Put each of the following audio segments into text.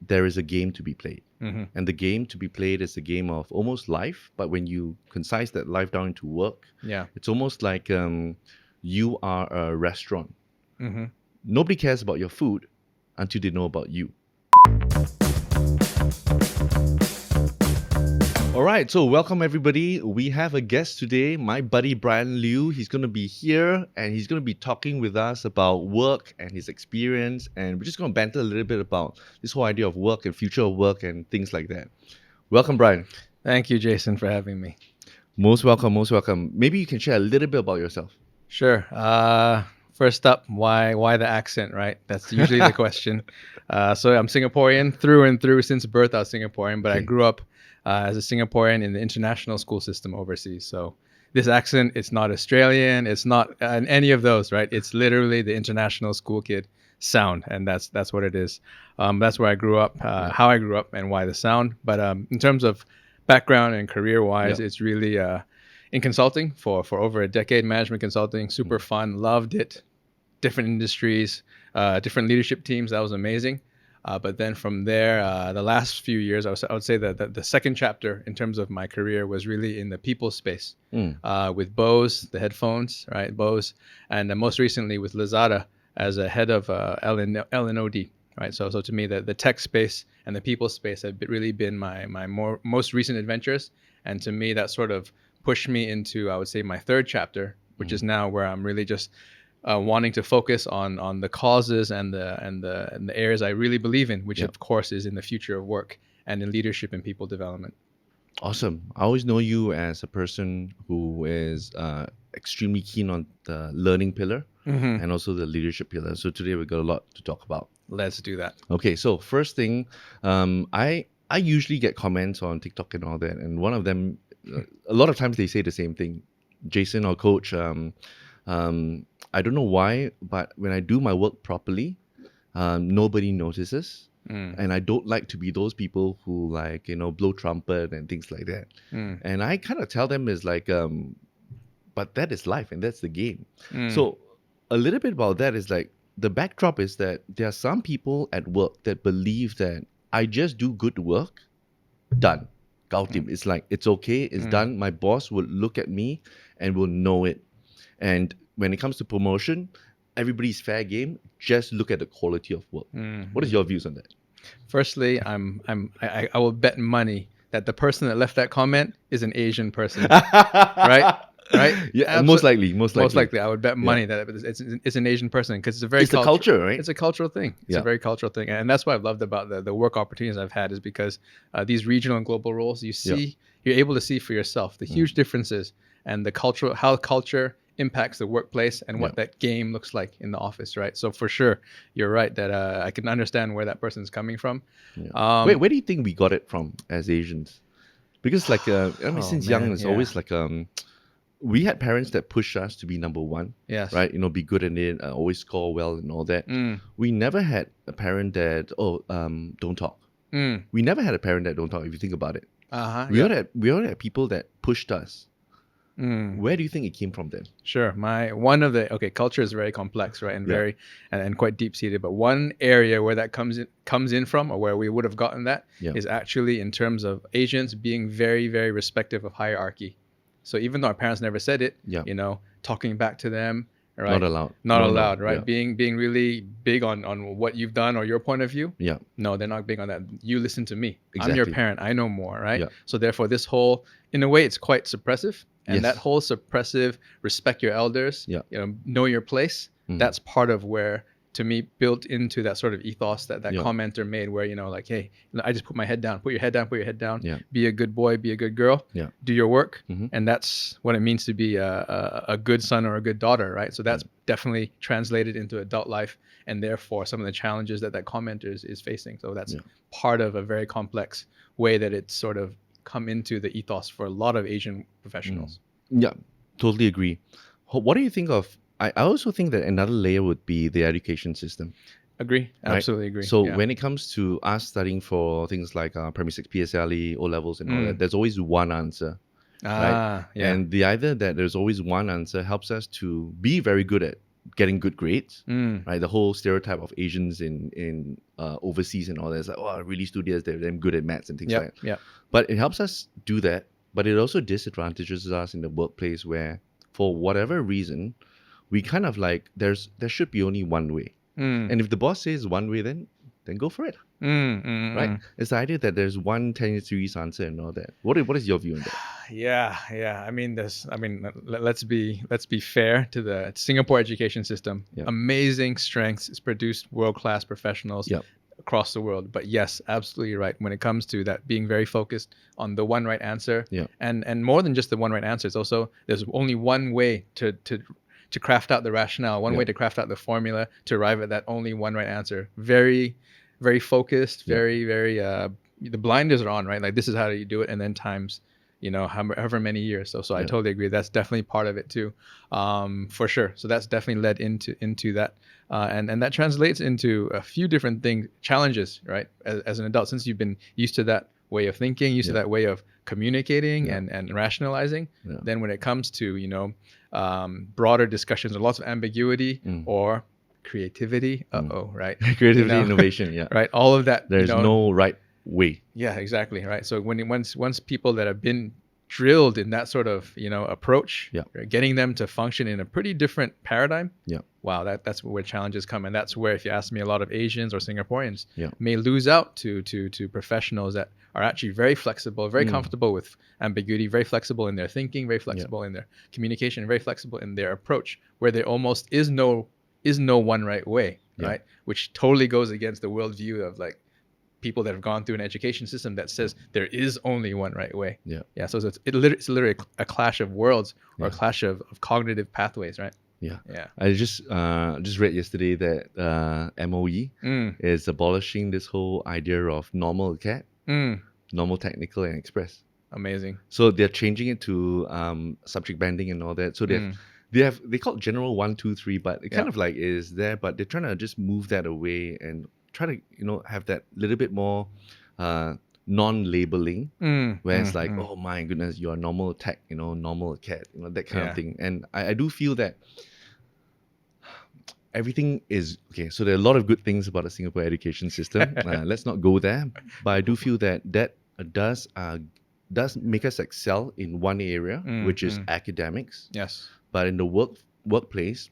there is a game to be played. Mm-hmm. And the game to be played is a game of almost life, but when you concise that life down into work, Yeah. it's almost like you are a restaurant. Mm-hmm. Nobody cares about your food until they know about you. All right, so welcome everybody. We have a guest today, my buddy Brian Liu. He's going to be here and he's going to be talking with us about work and his experience. And we're just going to banter a little bit about this whole idea of work and future of work and things like that. Welcome, Brian. Thank you, Jason, for having me. Most welcome, most welcome. Maybe you can share a little bit about yourself. Sure. First up, why the accent, right? That's usually the question. So I'm Singaporean through and through. Since birth, I was Singaporean, but I grew up as a Singaporean in the international school system overseas. So this accent, it's not Australian, it's not any of those, right? It's literally the international school kid sound, and that's what it is. That's where I grew up, how I grew up, and why the sound. But in terms of background and career-wise, it's really in consulting for over a decade, management consulting, super fun, loved it. Different industries, different leadership teams. That was amazing. But then from there, the last few years, I would say that the second chapter in terms of my career was really in the people space with Bose, the headphones, right? Bose, and most recently with Lazada as a head of L&OD, right? So to me, the tech space and the people space have really been my most recent adventures. And to me, that sort of pushed me into, I would say, my third chapter, which is now where I'm really just wanting to focus on the causes and the areas I really believe in, which of course is in the future of work and in leadership and people development. Awesome. I always know you as a person who is extremely keen on the learning pillar and also the leadership pillar. So today we've got a lot to talk about. Let's do that. Okay, so first thing, I usually get comments on TikTok and all that, and one of them, a lot of times they say the same thing. Jason or Coach, I don't know why, but when I do my work properly, nobody notices. And I don't like to be those people who blow trumpet and things like that. And I kind of tell them is like, but that is life and that's the game. So a little bit about that is like, the backdrop is that there are some people at work that believe that I just do good work, done. Gao Tim. It's like, it's okay, it's done. My boss will look at me and will know it. And when it comes to promotion, everybody's fair game. Just look at the quality of work. What is your views on that? Firstly, I will bet money that the person that left that comment is an Asian person, right? Right? Yeah, most likely. Most likely, I would bet money that it's an Asian person because it's a very the culture, right? It's a cultural thing. It's a very cultural thing, and that's what I've loved about the work opportunities I've had is because these regional and global roles, you're able to see for yourself the huge differences and how culture impacts the workplace and what that game looks like in the office, right? So for sure, you're right that I can understand where that person's coming from. Where do you think we got it from as Asians? Because since young, it's always like we had parents that pushed us to be number one, right? Be good at it, always score well and all that. We never had a parent that don't talk. We never had a parent that don't talk. If you think about it, we all had people that pushed us. Where do you think it came from then? Sure. Culture is very complex, right? And very and quite deep seated. But one area where that comes in from, or where we would have gotten that, is actually in terms of Asians being very, very respectful of hierarchy. So even though our parents never said it, talking back to them, right? Not allowed, right? Being really big on what you've done or your point of view. Yeah. No, they're not big on that. You listen to me. Exactly. I'm your parent. I know more, right? Yeah. So therefore, this whole, in a way, it's quite suppressive. And that whole suppressive, respect your elders, know your place, that's part of where, to me, built into that sort of ethos that commenter made where, hey, I just put my head down, put your head down, be a good boy, be a good girl, do your work. And that's what it means to be a good son or a good daughter, right? So that's definitely translated into adult life and therefore some of the challenges that commenter is facing. So that's part of a very complex way that it's sort of come into the ethos for a lot of Asian professionals. Yeah, totally agree. What do you think of, I also think that another layer would be the education system. Agree. Right? Absolutely agree. So when it comes to us studying for things like Primary 6 PSLE, O levels and all that, there's always one answer. Right? And the idea that there's always one answer helps us to be very good at getting good grades, Mm. right? The whole stereotype of Asians in overseas and all that is like, oh, really studious, they're good at maths and things like Yep. that. Yep. But it helps us do that, but it also disadvantages us in the workplace where, for whatever reason, we kind of like there should be only one way, Mm. and if the boss says one way, then go for it, right? It's the idea that there's one 10 series answer and all that. What is your view on that? Yeah. I mean, let's be fair to the Singapore education system. Yeah. Amazing strengths. It's produced world-class professionals Yep. across the world. But yes, absolutely right. When it comes to that, being very focused on the one right answer, Yeah. and more than just the one right answer, it's also there's only one way to craft out the rationale, one way to craft out the formula to arrive at that only one right answer. Very, very focused. Very, very. The blinders are on, right? Like, this is how you do it, and then times, however many years. So I totally agree. That's definitely part of it too, for sure. So that's definitely led into that, and that translates into a few different challenges, right? As an adult, since you've been used to that way of thinking, used to that way of communicating and rationalizing, then when it comes to broader discussions or lots of ambiguity or creativity, right? Creativity, innovation, right? All of that. There's no right way. Yeah, exactly. Right. So once people that have been drilled in that sort of approach, getting them to function in a pretty different paradigm. Yeah. Wow, that's where challenges come, and that's where, if you ask me, a lot of Asians or Singaporeans Yeah. may lose out to professionals that are actually very flexible, very comfortable with ambiguity, very flexible in their thinking, very flexible in their communication, very flexible in their approach, where there almost is no one right way, right? Which totally goes against the worldview of like people that have gone through an education system that says there is only one right way. Yeah. So it's literally a clash of worlds or a clash of cognitive pathways, right? Yeah. Yeah. I just read yesterday that MOE is abolishing this whole idea of normal CAT, normal technical and express. Amazing. So they're changing it to subject banding and all that. So they call it general 1, 2, 3, but it kind of like is there, but they're trying to just move that away and try to have that little bit more non-labeling, where it's like, oh my goodness, you're normal tech, normal cat, that kind of thing. And I do feel that everything is okay. So there are a lot of good things about the Singapore education system. Let's not go there, but I do feel that does make us excel in one area, which is academics. Yes. But in the workplace,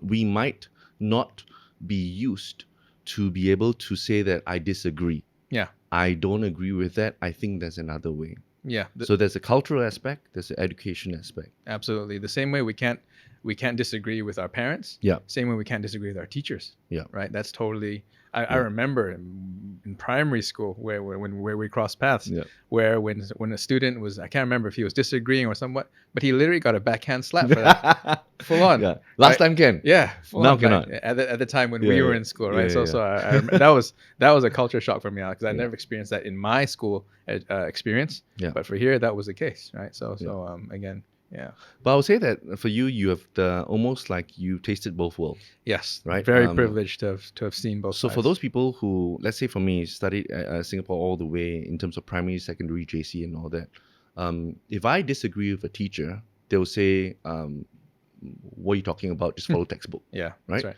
we might not be used to be able to say that I disagree. Yeah. I don't agree with that. I think there's another way. Yeah. So there's a cultural aspect, there's an education aspect. Absolutely. The same way we can't disagree with our parents. Yeah. Same way we can't disagree with our teachers. Yeah. Right. That's totally. I remember in primary school where we crossed paths, where when a student was, I can't remember if he was disagreeing or somewhat, but he literally got a backhand slap for that, full on. Yeah. Last time can. Yeah. Full now on, cannot. At the time when we were in school, right? Yeah, So I remember, that was a culture shock for me, because I never experienced that in my school experience. Yeah. But for here, that was the case, right? So again. Yeah. But I would say that for you have almost like you tasted both worlds. Yes. Right. Very privileged to have seen both So sides. for those people who, let's say for me, studied Singapore all the way in terms of primary, secondary, JC and all that, if I disagree with a teacher, they'll say, what are you talking about? Just follow textbook. Yeah. Right? That's right.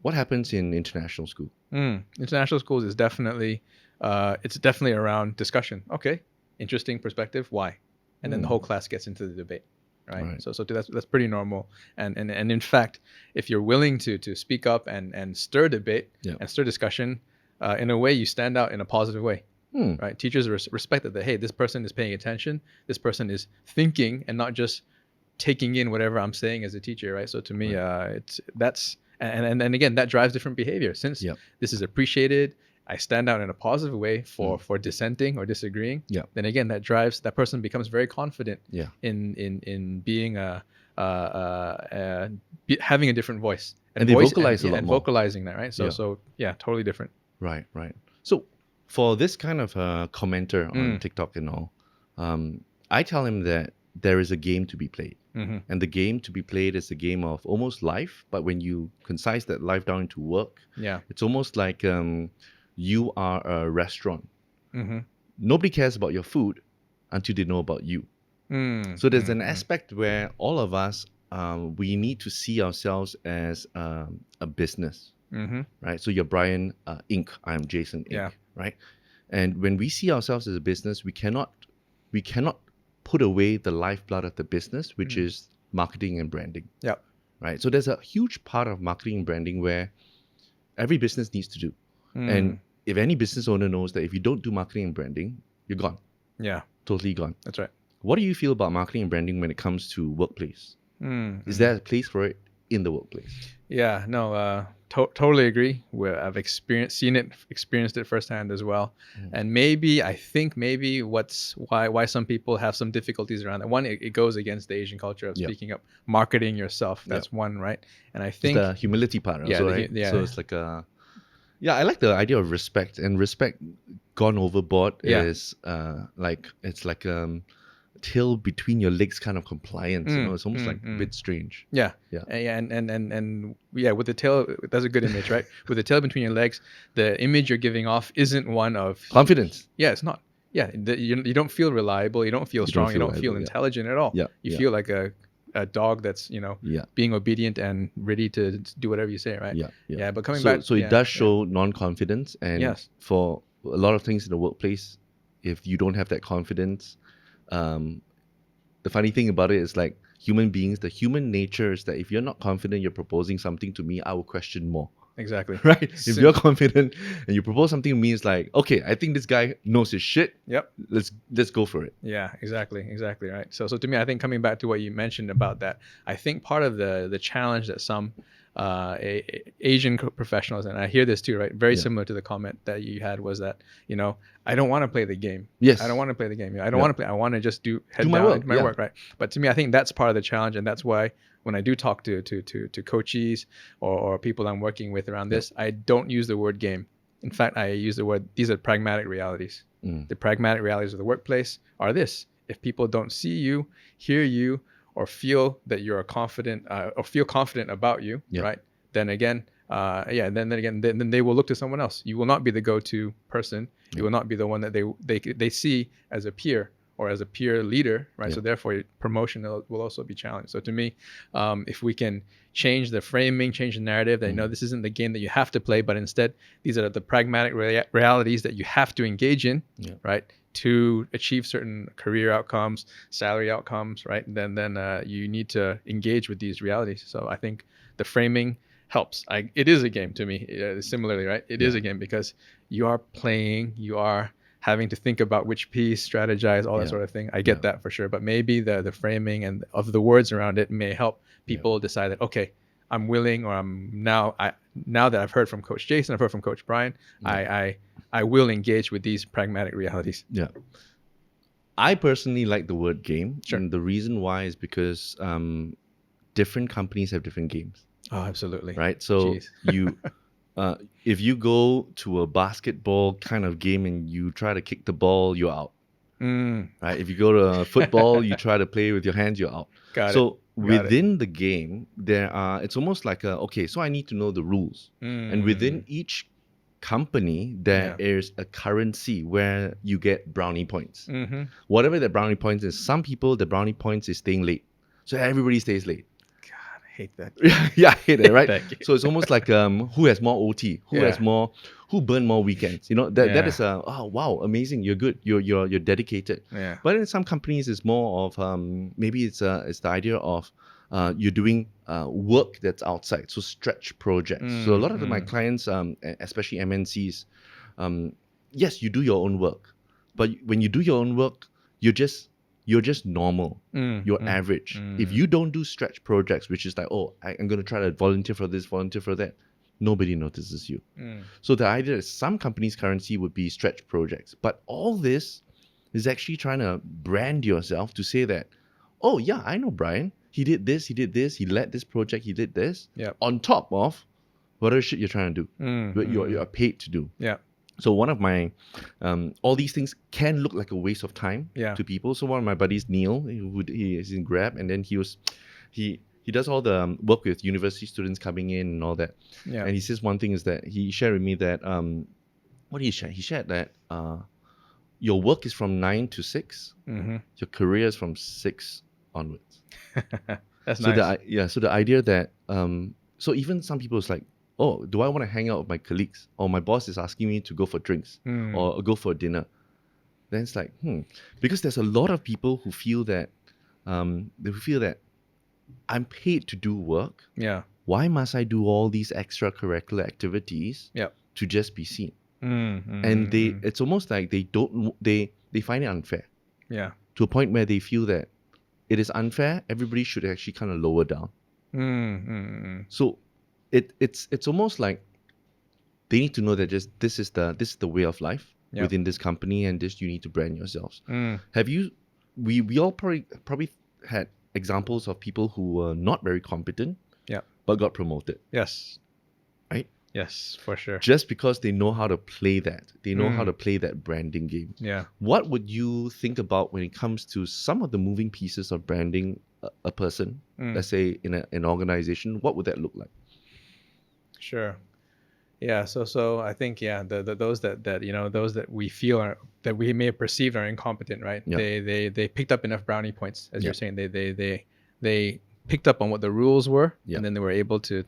What happens in international school? International schools is definitely, it's definitely around discussion. Okay. Interesting perspective. Why? And then the whole class gets into the debate. Right. So that's pretty normal. And in fact, if you're willing to speak up and stir debate and stir discussion, in a way you stand out in a positive way. Right. Teachers respect that hey, this person is paying attention. This person is thinking and not just taking in whatever I'm saying as a teacher. Right. So to me, that's again, that drives different behavior. Since this is appreciated, I stand out in a positive way for dissenting or disagreeing. Then again, that person becomes very confident in being having a different voice. And they vocalize a lot and more. Vocalizing that, right? So totally different. Right. So for this kind of commenter on TikTok and all, I tell him that there is a game to be played. And the game to be played is a game of almost life, but when you concise that life down into work, it's almost like you are a restaurant. Nobody cares about your food until they know about you. So there's an aspect where all of us we need to see ourselves as a business, Mm-hmm. right? So you're Brian Inc. I'm Jason Inc. Yeah. Right? And when we see ourselves as a business, we cannot put away the lifeblood of the business, which is marketing and branding. Yep. Right? So there's a huge part of marketing and branding where every business needs to do. And if any business owner knows that if you don't do marketing and branding, you're gone. Yeah. Totally gone. That's right. What do you feel about marketing and branding when it comes to workplace? Is there a place for it in the workplace? Yeah, no, totally agree. Where I've experienced it firsthand as well. And I think maybe why some people have some difficulties around that. One, it goes against the Asian culture of speaking up, marketing yourself. That's one, right? And I think it's the humility part also, right? So it's like I like the idea of respect, and respect gone overboard is it's like tail between your legs kind of compliance. It's almost like a bit strange. Yeah. Yeah. And with the tail, that's a good image, right? With the tail between your legs, the image you're giving off isn't one of confidence. Yeah, it's not. Yeah, you don't feel reliable. You don't feel strong. You don't feel intelligent at all. Yeah. You feel like a dog that's being obedient and ready to do whatever you say, right? Yeah. But coming back, so it does show non-confidence, and for a lot of things in the workplace, if you don't have that confidence, the funny thing about it is like human beings, the human nature is that if you're not confident, you're proposing something to me, I will question more. Exactly. Right? If you're confident and you propose something to me, it's like, okay, I think this guy knows his shit. Yep. Let's go for it. Yeah, exactly, right. So to me, I think coming back to what you mentioned about that, I think part of the challenge that some Asian professionals, and I hear this too, right? Very similar to the comment that you had, was that I don't want to play the game. Yes. I don't want to play the game. I don't want to play. I want to just do my down, work. do my work, right? But to me, I think that's part of the challenge, and that's why when I do talk to coachees or people I'm working with around this, I don't use the word game. In fact, I use the word, these are pragmatic realities. The pragmatic realities of the workplace are this: if people don't see you, hear you, or feel that you're confident or feel confident about you, right? Then again, then they will look to someone else. You will not be the go-to person. You will not be the one that they see as a peer or as a peer leader, right? So therefore, promotion will also be challenged. So to me, if we can change the framing, change the narrative, that this isn't the game that you have to play, but instead these are the pragmatic realities that you have to engage in, right? To achieve certain career outcomes, salary outcomes, right? Then you need to engage with these realities. So I think the framing helps. It is a game to me, similarly, right? It is a game because you are playing, you are having to think about which piece, strategize, all that sort of thing. I get that for sure. But maybe the framing and of the words around it may help people decide that, okay, I'm willing, or I'm now that I've heard from Coach Jason, I've heard from Coach Brian, I will engage with these pragmatic realities. Yeah. I personally like the word game. Sure. And the reason why is because different companies have different games. Oh, absolutely. Right? So you if you go to a basketball kind of game and you try to kick the ball, you're out. Right? If you go to football, you try to play with your hands, you're out. So within the game, it's almost like so I need to know the rules. And within each company, there is a currency where you get brownie points. Whatever the brownie points is, some people, the brownie points is staying late. So everybody stays late. Hate that. I hate it, right? So it's almost like who has more OT, who burn more weekends. That is wow, amazing. You're good. You're dedicated. Yeah. But in some companies, it's more of maybe it's the idea of you're doing work that's outside, so stretch projects. So a lot of my clients, especially MNCs, yes, you do your own work, but when you do your own work, you're just normal. You're average. If you don't do stretch projects, which is like, I'm going to try to volunteer for this, volunteer for that, nobody notices you. So the idea is some companies' currency would be stretch projects. But all this is actually trying to brand yourself to say that, oh, yeah, I know Brian. He did this, he led this project, he did this. On top of whatever shit you're trying to do, you're paid to do. Yeah. So one of my, all these things can look like a waste of time to people. So one of my buddies, Neil, he is in Grab, and then he does all the work with university students coming in and all that. Yeah. And he says one thing is that he shared with me that, what did he share? He shared that your work is from 9 to 6. Your career is from 6 onwards. That's So nice. so the idea that so even some people is like, oh, do I want to hang out with my colleagues, or my boss is asking me to go for drinks or go for dinner? Then it's like, because there's a lot of people who feel that they feel that I'm paid to do work. Yeah. Why must I do all these extracurricular activities Yep. to just be seen? Mm-hmm. And it's almost like they find it unfair Yeah. to a point where they feel that it is unfair. Everybody should actually kind of lower down. Mm-hmm. So it's almost like they need to know that just this is the way of life Yep. within this company, and this you need to brand yourselves. Mm. Have you? We all probably had examples of people who were not very competent, Yeah. but got promoted, Yes. right? Yes, for sure. Just because they know how to play that, they know how to play that branding game. Yeah. What would you think about when it comes to some of the moving pieces of branding a person? Let's say in an organization, what would that look like? Sure. Yeah. So I think the those that those that we feel are that we may have perceived are incompetent, right? Yeah. They picked up enough brownie points, as Yeah. you're saying. They picked up on what the rules were, Yeah. and then they were able to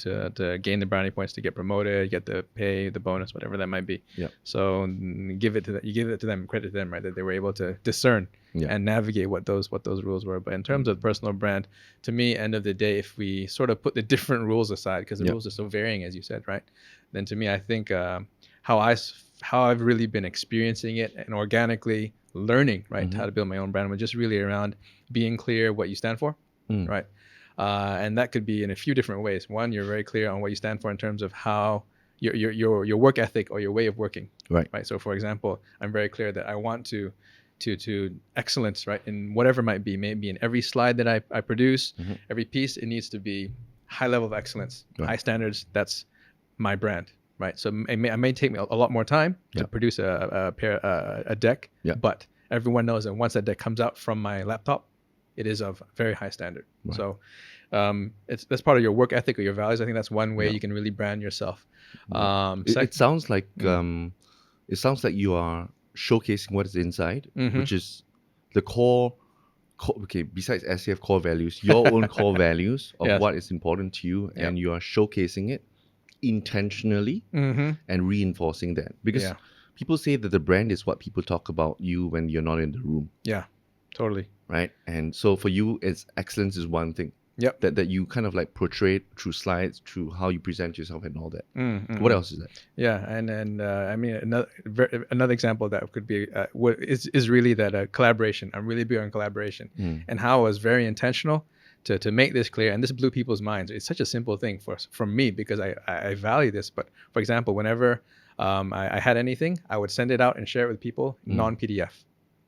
gain the brownie points to get promoted, get the pay, the bonus, whatever that might be. Yeah. So you give it to them, credit to them, right? That they were able to discern and navigate what those rules were. But in terms of personal brand, to me, end of the day, if we sort of put the different rules aside, because the rules are so varying, as you said, right? Then to me, I think how I've really been experiencing it and organically learning, right, how to build my own brand was just really around being clear what you stand for, right? And that could be in a few different ways. One, you're very clear on what you stand for in terms of how your work ethic or your way of working, Right. So, for example, I'm very clear that I want to excellence, right, in whatever it might be. Maybe in every slide that I produce, every piece, it needs to be high level of excellence, high standards. That's my brand, right? So it may take me a lot more time to produce a deck, but everyone knows that once that deck comes out from my laptop, it is of very high standard. Right. So that's part of your work ethic or your values. I think that's one way you can really brand yourself. It sounds like you are showcasing what is inside, which is the core. Okay, besides SCF core values, your own core values of what is important to you, and you are showcasing it intentionally and reinforcing that, because people say that the brand is what people talk about you when you're not in the room. Yeah, totally. Right. And so for you, it's excellence is one thing. Yep. That you kind of like portray through slides, through how you present yourself and all that. What else is that? Yeah, and I mean another example of that could be what is really that collaboration. I'm really big on collaboration, and how I was very intentional to make this clear. And this blew people's minds. It's such a simple thing from me, because I value this. But for example, whenever I had anything, I would send it out and share it with people non-PDF.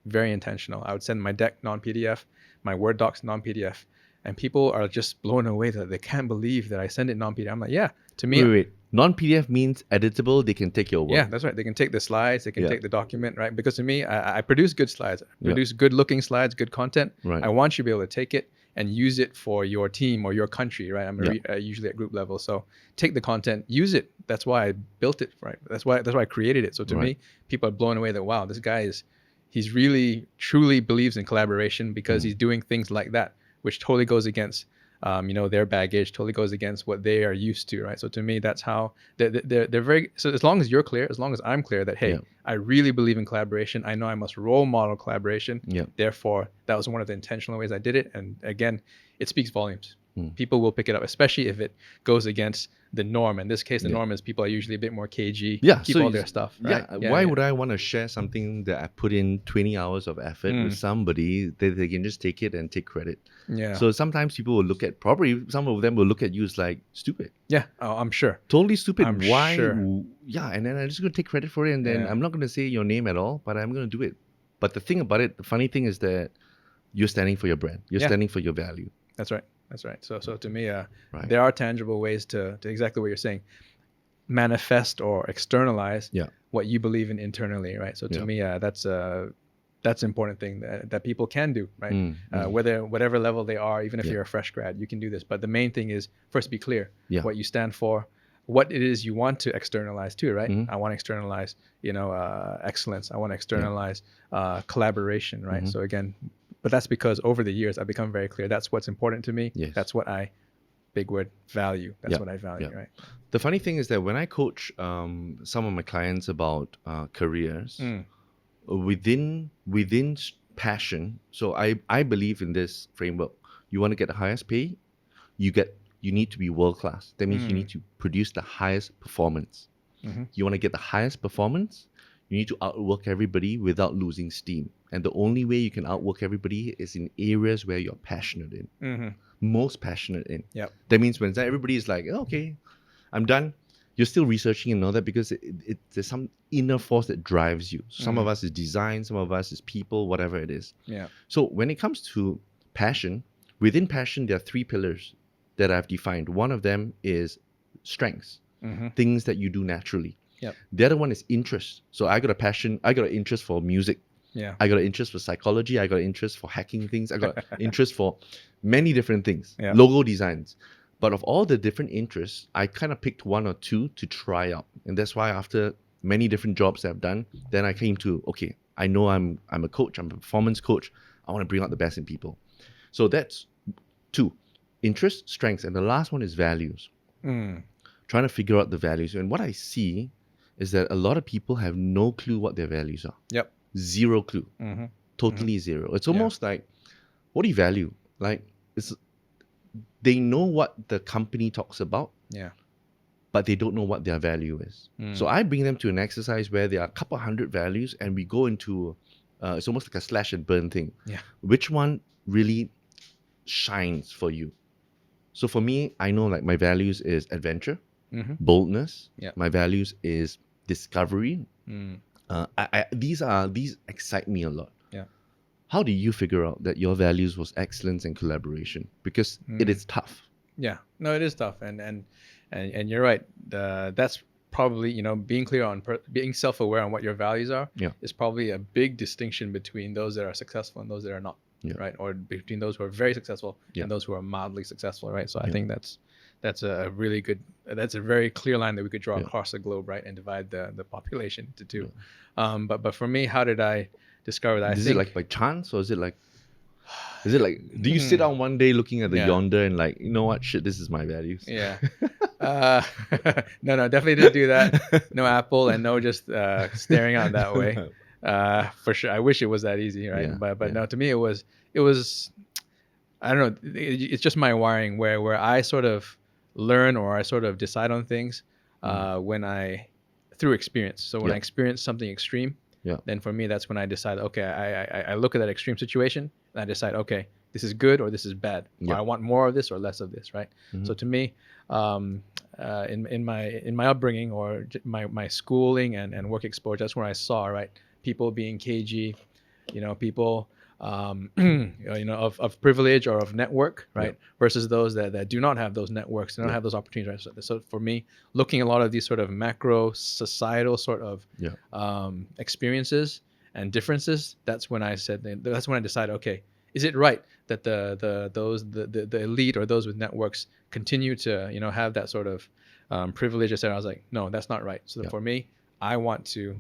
Very intentional. I would send my deck non-PDF, my Word docs non-PDF. And people are just blown away that they can't believe that I send it non-PDF. I'm like, yeah, to me. Wait. Non-PDF means editable. They can take your work. Yeah, that's right. They can take the slides. They can take the document, right? Because to me, I produce good slides. I produce good looking slides, good content. Right. I want you to be able to take it and use it for your team or your country, right? I'm usually at group level. So take the content, use it. That's why I built it, right? That's why I created it. So to me, people are blown away that, wow, this guy he's really, truly believes in collaboration, because he's doing things like that, which totally goes against, their baggage, totally goes against what they are used to, right? So to me, that's how they're very. So as long as you're clear, as long as I'm clear that, hey, I really believe in collaboration. I know I must role model collaboration. Yeah. Therefore, that was one of the intentional ways I did it. And again, it speaks volumes. People will pick it up, especially if it goes against the norm. In this case, the norm is people are usually a bit more cagey. Keep all their stuff. Right? Why would I want to share something that I put in 20 hours of effort with somebody that they can just take it and take credit? Yeah. So sometimes people will look at, probably some of them will look at you as like stupid. Yeah. Oh, I'm sure. Totally stupid. Why? Sure. Yeah. And then I'm just going to take credit for it. And then I'm not going to say your name at all, but I'm going to do it. But the thing about it, the funny thing is that you're standing for your brand. You're standing for your value. That's right. That's right. So to me, there are tangible ways to exactly what you're saying, manifest or externalize what you believe in internally, right? So to me, that's an important thing that people can do, right? Whatever level they are, even if you're a fresh grad, you can do this. But the main thing is first be clear what you stand for, what it is you want to externalize too, right? I want to externalize, excellence. I want to externalize collaboration, right? So again, But that's because over the years I've become very clear. That's what's important to me. Yes. That's what I, big word, value. That's Yeah, what I value, yeah. right? The funny thing is that when I coach some of my clients about careers, within passion, so I believe in this framework. You want to get the highest pay, you need to be world class. That means you need to produce the highest performance. You want to get the highest performance, you need to outwork everybody without losing steam. And the only way you can outwork everybody is in areas where you're passionate in, most passionate in. Yep. That means when everybody is like, oh, okay, I'm done, you're still researching and all that because there's some inner force that drives you. Some of us is design, some of us is people, whatever it is. Yeah. So when it comes to passion, within passion, there are 3 pillars that I've defined. One of them is strengths, things that you do naturally. Yep. The other one is interest. So I got an interest for music. Yeah. I got an interest for psychology. I got an interest for hacking things. I got interest for many different things, Yeah. logo designs. But of all the different interests, I kind of picked 1 or 2 to try out. And that's why after many different jobs that I've done, then I came to, okay, I know I'm a coach, I'm a performance coach. I want to bring out the best in people. So that's 2, interest, strengths. And the last one is values. Trying to figure out the values. And what I see is that a lot of people have no clue what their values are. Yep. Zero clue. Totally zero. It's almost like, what do you value? Like, they know what the company talks about, Yeah. but they don't know what their value is. So I bring them to an exercise where there are a couple hundred values and we go into, it's almost like a slash and burn thing. Yeah. Which one really shines for you? So for me, I know like my values is adventure, boldness. Yeah. My values is discovery. These excite me a lot. Yeah. How do you figure out that your values was excellence and collaboration? Because it is tough. Yeah. No, it is tough, and you're right. That's probably, being clear on being self-aware on what your values are. Yeah. Is probably a big distinction between those that are successful and those that are not. Yeah. Right. Or between those who are very successful Yeah. and those who are mildly successful. Right. So I think that's a really good. That's a very clear line that we could draw across the globe, right, and divide the population into 2. But for me, how did I discover that? Is it like by chance, or is it like do you sit down one day looking at the yonder and like, you know what, shit, this is my values? Yeah. No, definitely didn't do that. No Apple and no just staring out that way. For sure. I wish it was that easy, right? Yeah, But no, to me it was I don't know. It's just my wiring where I sort of learn or I sort of decide on things through experience. So when I experience something extreme, then for me that's when I decide, okay, I look at that extreme situation and I decide, okay, this is good or this is bad. Or I want more of this or less of this, right? So to me, in my upbringing or my schooling and work exposure, that's where I saw, right, people being cagey, people of privilege or of network, right, versus those that do not have those networks, do not have those opportunities, right? So for me, looking at a lot of these sort of macro societal sort of experiences and differences, that's when I decided, okay, is it right that the elite or those with networks continue to have that sort of privilege, etc. I was like, no, that's not right. So for me, I want to,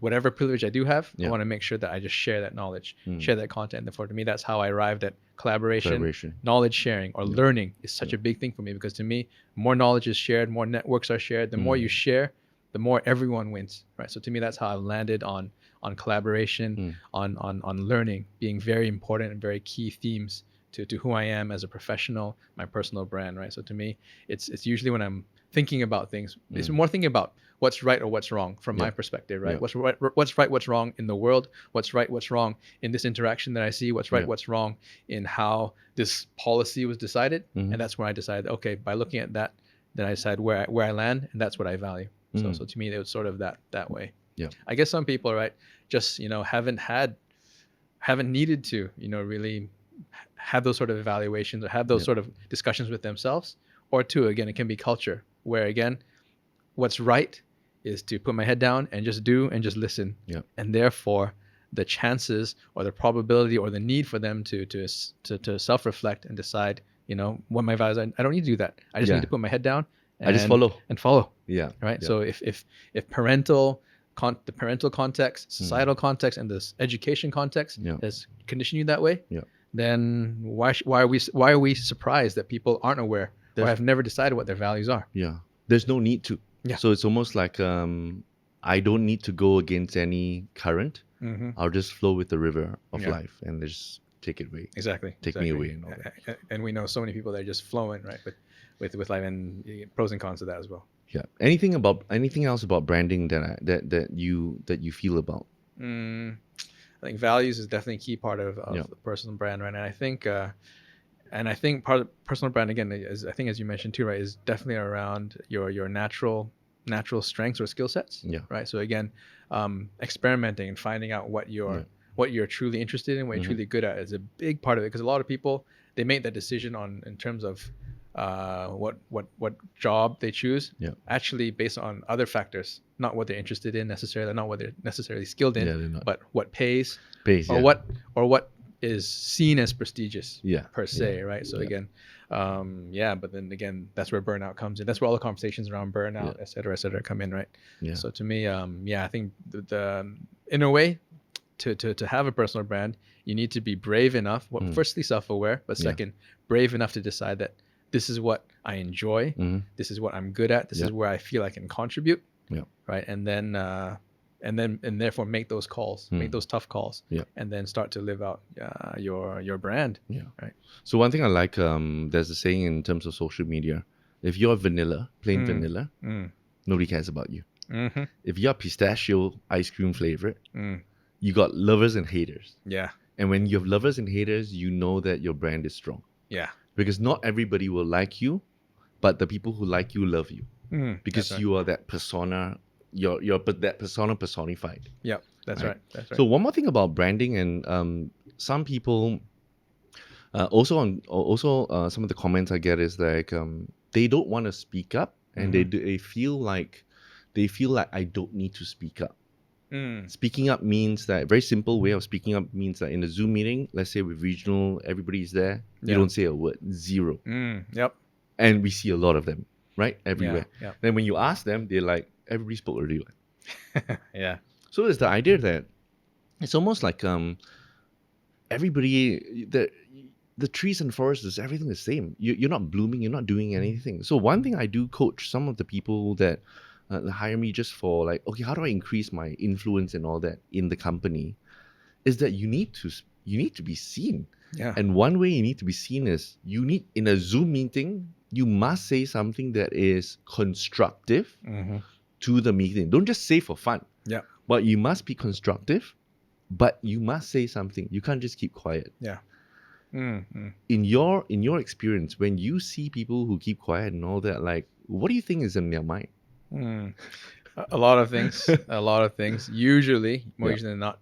whatever privilege I do have, I want to make sure that I just share that knowledge, share that content. And therefore, to me, that's how I arrived at collaboration. Knowledge sharing or learning is such a big thing for me, because to me, more knowledge is shared, more networks are shared. The more you share, the more everyone wins, right? So to me, that's how I've landed on collaboration, on learning being very important and very key themes to who I am as a professional, my personal brand, right? So to me, it's usually when I'm thinking about things, it's more thinking about what's right or what's wrong from my perspective, right? What's right, what's wrong in the world, what's right, what's wrong in this interaction that I see, what's right, what's wrong in how this policy was decided. And that's where I decided, okay, by looking at that, then I decide where I land, and that's what I value. So to me, it was sort of that way. Yeah. I guess some people, right, just haven't needed to really have those sort of evaluations or have those sort of discussions with themselves. Or two, again, it can be culture, where again, what's right is to put my head down and just do and just listen. And therefore, the chances or the probability or the need for them to self-reflect and decide, what my values are, I don't need to do that. I just need to put my head down and I just follow. And follow. Yeah. Right. Yeah. So if parental the parental context, societal context, and this education context has conditioned you that way, then why are we surprised that people aren't aware or have never decided what their values are? Yeah, there's no need to. Yeah. So it's almost like I don't need to go against any current. I'll just flow with the river of life and just take it away. Exactly. Take me away and all that. And we know so many people that are just flowing, right, with life, and pros and cons of that as well. Yeah. Anything else about branding that you feel about? I think values is definitely a key part of the personal brand, right? And I think part of personal brand, again, is, I think as you mentioned too, right, is definitely around your natural strengths or skill sets. Yeah. Right. So again, experimenting and finding out what you're truly interested in, what you're truly good at is a big part of it. Because a lot of people, they make that decision in terms of what job they choose, actually based on other factors, not what they're interested in necessarily, not what they're necessarily skilled in, but what pays or what is seen as prestigious per se, right? So again, but then again, that's where burnout comes in. That's where all the conversations around burnout, et cetera, come in, right? Yeah. So to me, I think the in a way, to have a personal brand, you need to be brave enough. Well, firstly, self-aware, but second, brave enough to decide that this is what I enjoy. This is what I'm good at. This is where I feel I can contribute. Right. And then therefore make those calls, make those tough calls, and then start to live out your brand. Right. So one thing I like, there's a saying in terms of social media: if you're vanilla, plain vanilla, nobody cares about you. If you're pistachio ice cream flavored, you got lovers and haters. Yeah. And when you have lovers and haters, you know that your brand is strong. Yeah. Because not everybody will like you, but the people who like you love you. Because you are that persona. You're that persona personified. Yeah, that's right. So one more thing about branding, and some people also some of the comments I get is like they don't want to speak up, and they feel like I don't need to speak up. Speaking up means that, very simple way of speaking up means that in a Zoom meeting, let's say with regional, everybody's there, you don't say a word, zero. And we see a lot of them, right? Everywhere. Then when you ask them, they're like, everybody spoke already. Yeah. So it's the idea that it's almost like everybody, the trees and forests is everything the same. You're not blooming, you're not doing anything. So one thing I do coach some of the people that hire me just for like, okay, how do I increase my influence and all that in the company, is that you need to be seen. Yeah. And one way you need to be seen is in a Zoom meeting, you must say something that is constructive to the meeting. Don't just say for fun. Yeah. But you must be constructive, but you must say something. You can't just keep quiet. Yeah. In your experience, when you see people who keep quiet and all that, like, what do you think is in their mind? A lot of things. Usually, more usually than not,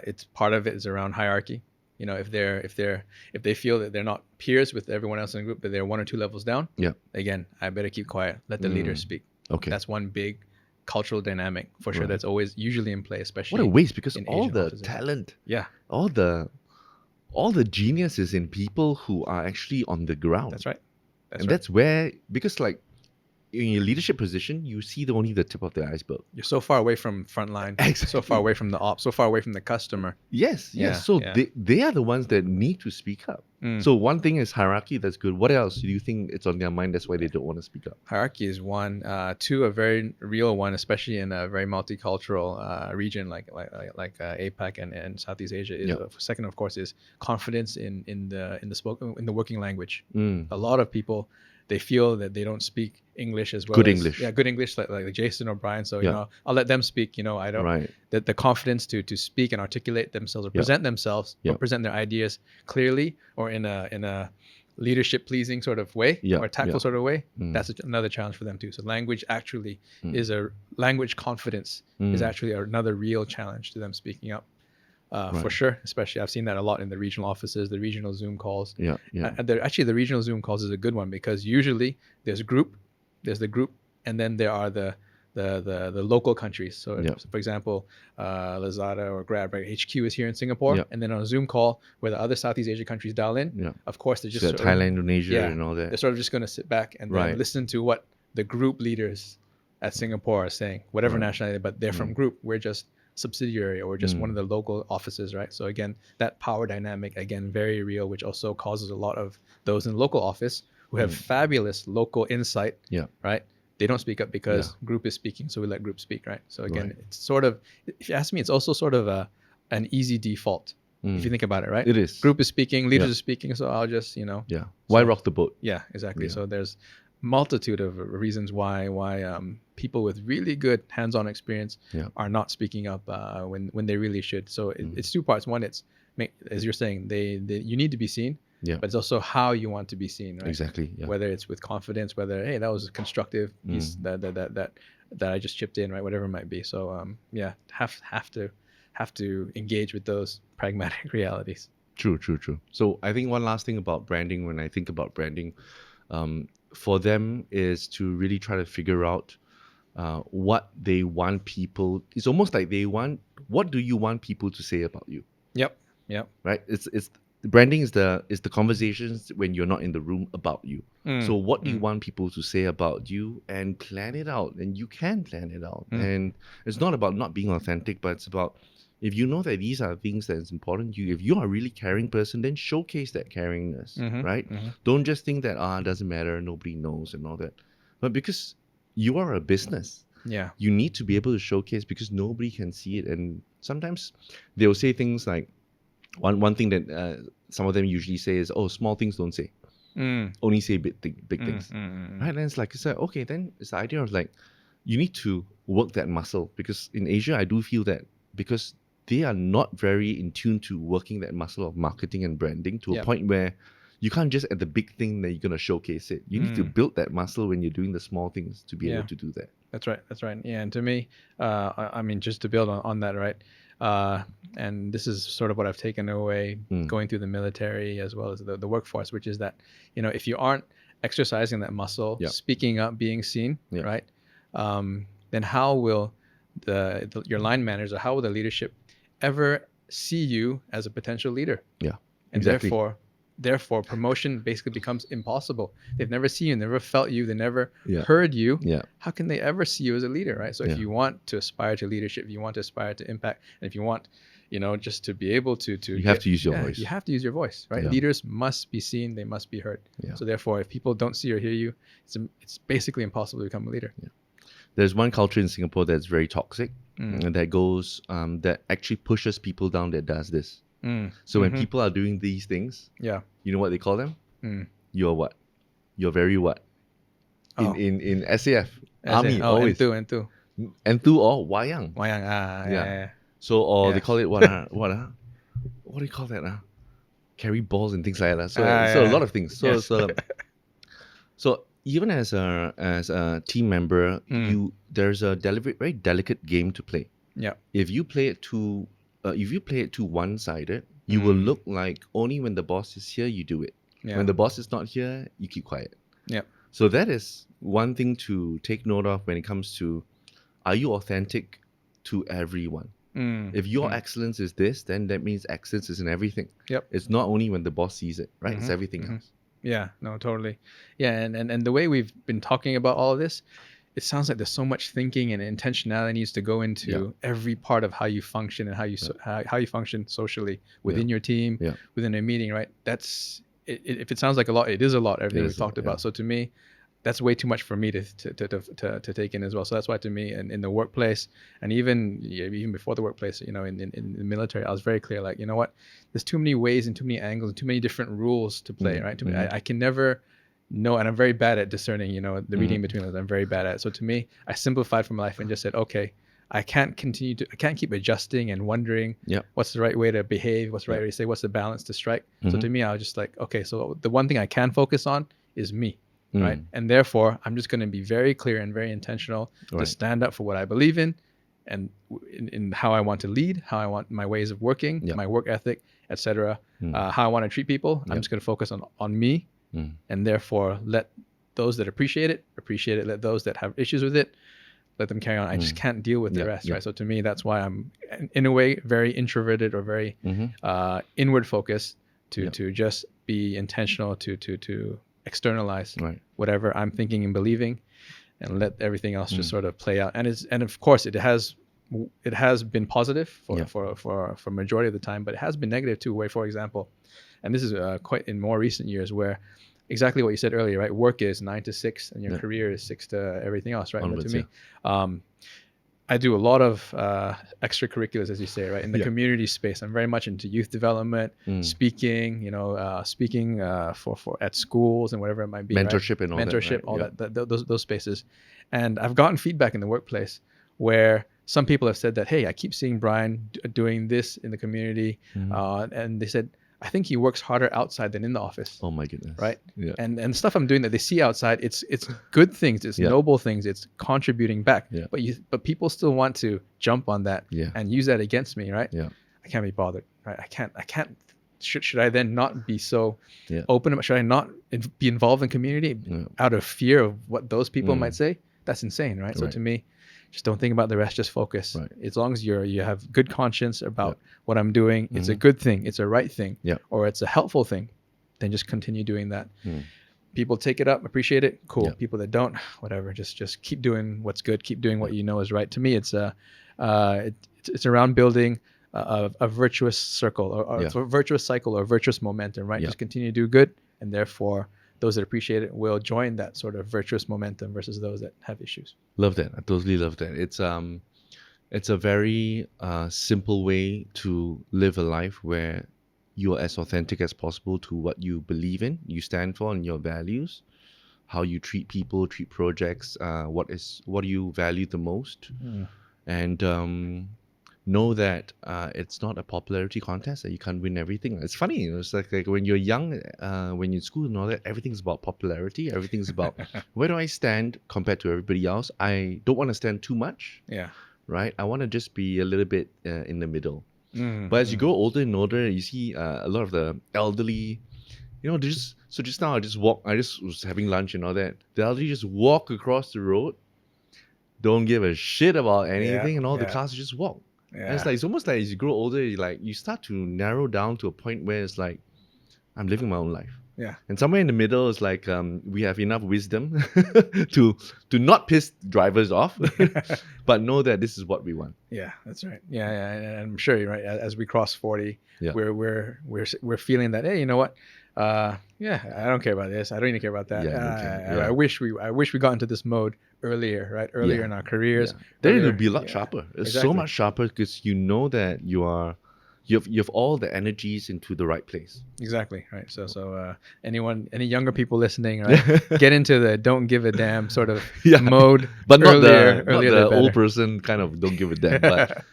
it's part of it is around hierarchy. You know, if they feel that they're not peers with everyone else in the group, that they're one or two levels down. Yeah. Again, I better keep quiet. Let the leader speak. Okay. That's one big cultural dynamic for sure. That's always usually in play, especially. What a waste, because all Asian the offices. talent, all the genius is in people who are actually on the ground. That's right. That's where, because like, in your leadership position, you see only the tip of the iceberg. You're so far away from frontline, so far away from the ops, so far away from the customer. Yes. So they are the ones that need to speak up. So one thing is hierarchy. That's good. What else do you think it's on their mind? That's why they don't want to speak up. Hierarchy is one. Two, a very real one, especially in a very multicultural region like APAC and Southeast Asia. Is second, of course, is confidence in the working language. A lot of people, they feel that they don't speak English as well. Good English, like Jason or Brian. So you know, I'll let them speak. You know, I don't. The confidence to speak and articulate themselves or present themselves or present their ideas clearly or in a leadership pleasing sort of way or tactful sort of way. That's another challenge for them too. So language actually is language confidence is actually another real challenge to them speaking up. For sure, especially I've seen that a lot in the regional offices, the regional Zoom calls. Actually, the regional Zoom calls is a good one because usually there's the group, and then there are the local countries. So, for example, Lazada or Grab, right? HQ is here in Singapore, and then on a Zoom call where the other Southeast Asia countries dial in, of course they're just Thailand, Indonesia, and all that. They're sort of just going to sit back and then listen to what the group leaders at Singapore are saying, whatever Right. nationality, but they're from group. We're just subsidiary, or we're just one of the local offices, right? So again, that power dynamic, again, very real, which also causes a lot of those in local office who have fabulous local insight, Yeah. right? They don't speak up because group is speaking, so we let group speak, right? So again, Right. it's sort of, if you ask me, it's also sort of an easy default if you think about it, right? It is. Group is speaking, leaders Yeah. are speaking, so I'll just, Yeah. Why so- rock the boat? yeah, exactly. Yeah. So there's multitude of reasons why people with really good hands-on experience Yeah. are not speaking up when they really should. So it's two parts. One, it's as you're saying, they you need to be seen, Yeah. but it's also how you want to be seen, right? Exactly. Yeah. Whether it's with confidence, whether hey, that was a constructive piece that I just chipped in, right? Whatever it might be. So yeah, have to engage with those pragmatic realities. True. So I think one last thing about branding, when I think about branding, for them is to really try to figure out what they want people. It's almost like what do you want people to say about you, Yep. right? It's branding is the conversations when you're not in the room about you. So what do you want people to say about you, and plan it out, and you can plan it out. And it's not about not being authentic, but it's about, if you know that these are things that is important to you, if you are a really caring person, then showcase that caringness, right? Don't just think that it doesn't matter, nobody knows and all that. But because you are a business, Yeah. you need to be able to showcase, because nobody can see it. And sometimes they'll say things like, one thing that some of them usually say is, oh, small things don't say. Only say big things. Right? And it's like, okay, then it's the idea of like, you need to work that muscle. Because in Asia, I do feel that because they are not very in tune to working that muscle of marketing and branding to a point where you can't just at the big thing that you're going to showcase it. You need to build that muscle when you're doing the small things to be able to do that. That's right. Yeah, and to me, I mean, just to build on that, right? And this is sort of what I've taken away going through the military as well as the workforce, which is that, if you aren't exercising that muscle, speaking up, being seen, right? Then how will your line managers, or how will the leadership ever see you as a potential leader? Yeah, and exactly. Therefore, promotion basically becomes impossible. They've never seen you, never felt you, they never Yeah. heard you. Yeah. How can they ever see you as a leader, right? So if you want to aspire to leadership, if you want to aspire to impact, and if you want, just to be able to You have to use your voice. You have to use your voice, right? Yeah. Leaders must be seen, they must be heard. Yeah. So therefore, if people don't see or hear you, it's basically impossible to become a leader. There's one culture in Singapore that's very toxic, and that goes that actually pushes people down, that does this. So when people are doing these things, Yeah. you know what they call them? You're what? You're very what? Oh. In SAF, As army, in, always. Entu. Entu or wayang. Wayang, yeah. So, or Yeah. they call it what? What do you call that? Carry balls and things like that. So, a lot of things. So, Yes. so even as a team member, there's a very delicate game to play. Yeah. If you play it too one-sided, you will look like only when the boss is here you do it. Yeah. When the boss is not here, you keep quiet. Yeah. So that is one thing to take note of when it comes to, are you authentic to everyone? If your excellence is this, then that means excellence is in everything. Yep. It's not only when the boss sees it, right? It's everything else. Yeah, no, totally. Yeah, and the way we've been talking about all of this, it sounds like there's so much thinking and intentionality needs to go into every part of how you function and how you function socially within your team, within a meeting, right? That's if it sounds like a lot, it is a lot. Everything we've talked about. So to me, that's way too much for me to take in as well. So that's why to me, in the workplace, and even before the workplace, in the military, I was very clear. Like, you know what, there's too many ways and too many angles and too many different rules to play. Right? I can never know, and I'm very bad at discerning. The reading between those. I'm very bad at it. So to me, I simplified from life and just said, okay, I can't keep adjusting and wondering what's the right way to behave, what's the right way to say, what's the balance to strike. So to me, I was just like, okay, so the one thing I can focus on is me. Right. And therefore, I'm just going to be very clear and very intentional to stand up for what I believe in, and in how I want to lead, how I want my ways of working, my work ethic, etc. How I want to treat people. I'm just going to focus on me, and therefore let those that appreciate it. Let those that have issues with it, let them carry on. I just can't deal with the rest. Right. So to me, that's why I'm in a way very introverted or very inward focused to just be intentional to externalize whatever I'm thinking and believing, and let everything else just sort of play out. And of course it has been positive for majority of the time, but it has been negative too. Where, for example, and this is quite in more recent years, where exactly what you said earlier, right? Work is 9 to 6, and your career is 6 to everything else, right? Onwards, But to me, I do a lot of extracurriculars, as you say, right? In the community space, I'm very much into youth development, speaking, speaking for at schools and whatever it might be. Mentorship, right? and all that. Mentorship, Right? all those spaces. And I've gotten feedback in the workplace where some people have said that, hey, I keep seeing Brian doing this in the community, and they said, I think he works harder outside than in the office. Oh my goodness. Right. Yeah. And stuff I'm doing that they see outside, it's good things, it's noble things, it's contributing back. Yeah. But people still want to jump on that and use that against me, right? Yeah. I can't be bothered, right? I can't. Should I then not be so Yeah. open? Should I not be involved in community out of fear of what those people might say? That's insane, right? So to me, just don't think about the rest. Just focus. Right. As long as you have good conscience about what I'm doing, it's a good thing, it's a right thing, or it's a helpful thing, then just continue doing that. People take it up, appreciate it, cool. Yeah. People that don't, whatever. Just keep doing what's good. Keep doing what you know is right. To me, it's it's around building a virtuous circle or a virtuous cycle or virtuous momentum, right? Just continue to do good, and therefore those that appreciate it will join that sort of virtuous momentum versus those that have issues. Love that. I totally love that. It's a very simple way to live a life where you are as authentic as possible to what you believe in, you stand for, and your values, how you treat people, treat projects, what do you value the most, and know that it's not a popularity contest, that you can't win everything. It's funny, it's like when you're young, when you're in school and all that, everything's about popularity, everything's about where do I stand compared to everybody else. I don't want to stand too much, right? I want to just be a little bit in the middle. But as you grow older and older, you see a lot of the elderly, just now I just was having lunch and all that, the elderly just walk across the road, don't give a shit about anything, and all the cars just walk. And it's almost like as you grow older, you start to narrow down to a point where it's like, I'm living my own life. Yeah. And somewhere in the middle is like, we have enough wisdom to not piss drivers off, but know that this is what we want. Yeah, that's right. Yeah, and I'm sure you're right. As we cross 40, we're feeling that, hey, you know what? I don't care about this. I don't even care about that. I wish we got into this mode earlier, right? Earlier in our careers. Then it would be a lot sharper. It's so much sharper because you know that you have all the energies into the right place. Exactly, right. So any younger people listening, right? Get into the don't give a damn sort of mode, but not earlier, the old person kind of don't give a damn, but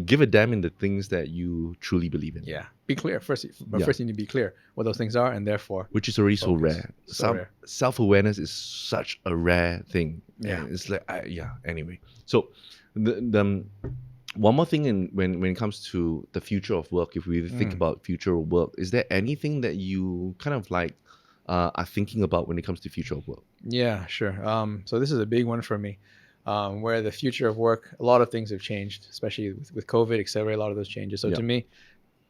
give a damn in the things that you truly believe in. Yeah, be clear first. First, you need to be clear what those things are, and therefore, which is already focus. So rare. Self-awareness is such a rare thing. Yeah, and it's like Anyway, so the one more thing, when it comes to the future of work, if we think about future of work, is there anything that you kind of like are thinking about when it comes to future of work? Yeah, sure. So this is a big one for me, where the future of work, a lot of things have changed, especially with COVID, accelerate a lot of those changes. So to me,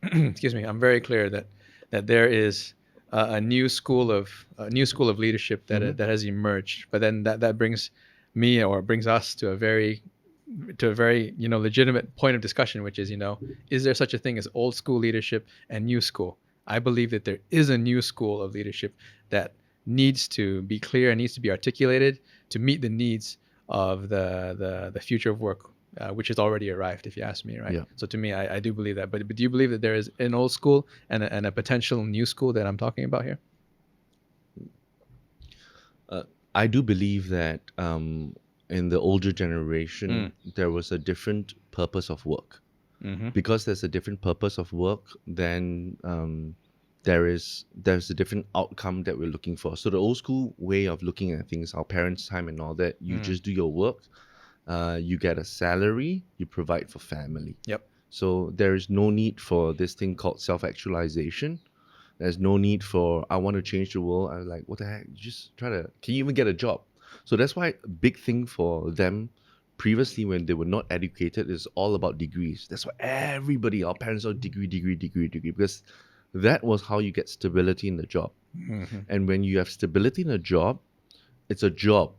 excuse me, I'm very clear that there is a new school of leadership that has emerged, but then that brings me, or brings us to a very legitimate point of discussion, which is, is there such a thing as old school leadership and new school? I believe that there is a new school of leadership that needs to be clear and needs to be articulated to meet the needs of the future of work, which has already arrived, if you ask me, right? Yeah. So to me, I do believe that. But do you believe that there is an old school and a potential new school that I'm talking about here? I do believe that in the older generation, there was a different purpose of work. Because there's a different purpose of work, then there's a different outcome that we're looking for. So the old school way of looking at things, our parents' time and all that, you just do your work, you get a salary, you provide for family. Yep. So there is no need for this thing called self-actualization. There's no need for, I want to change the world. I was like, what the heck? Just can you even get a job? So that's why a big thing for them previously, when they were not educated, is all about degrees. That's why our parents are degree, because that was how you get stability in the job. And when you have stability in a job, it's a job.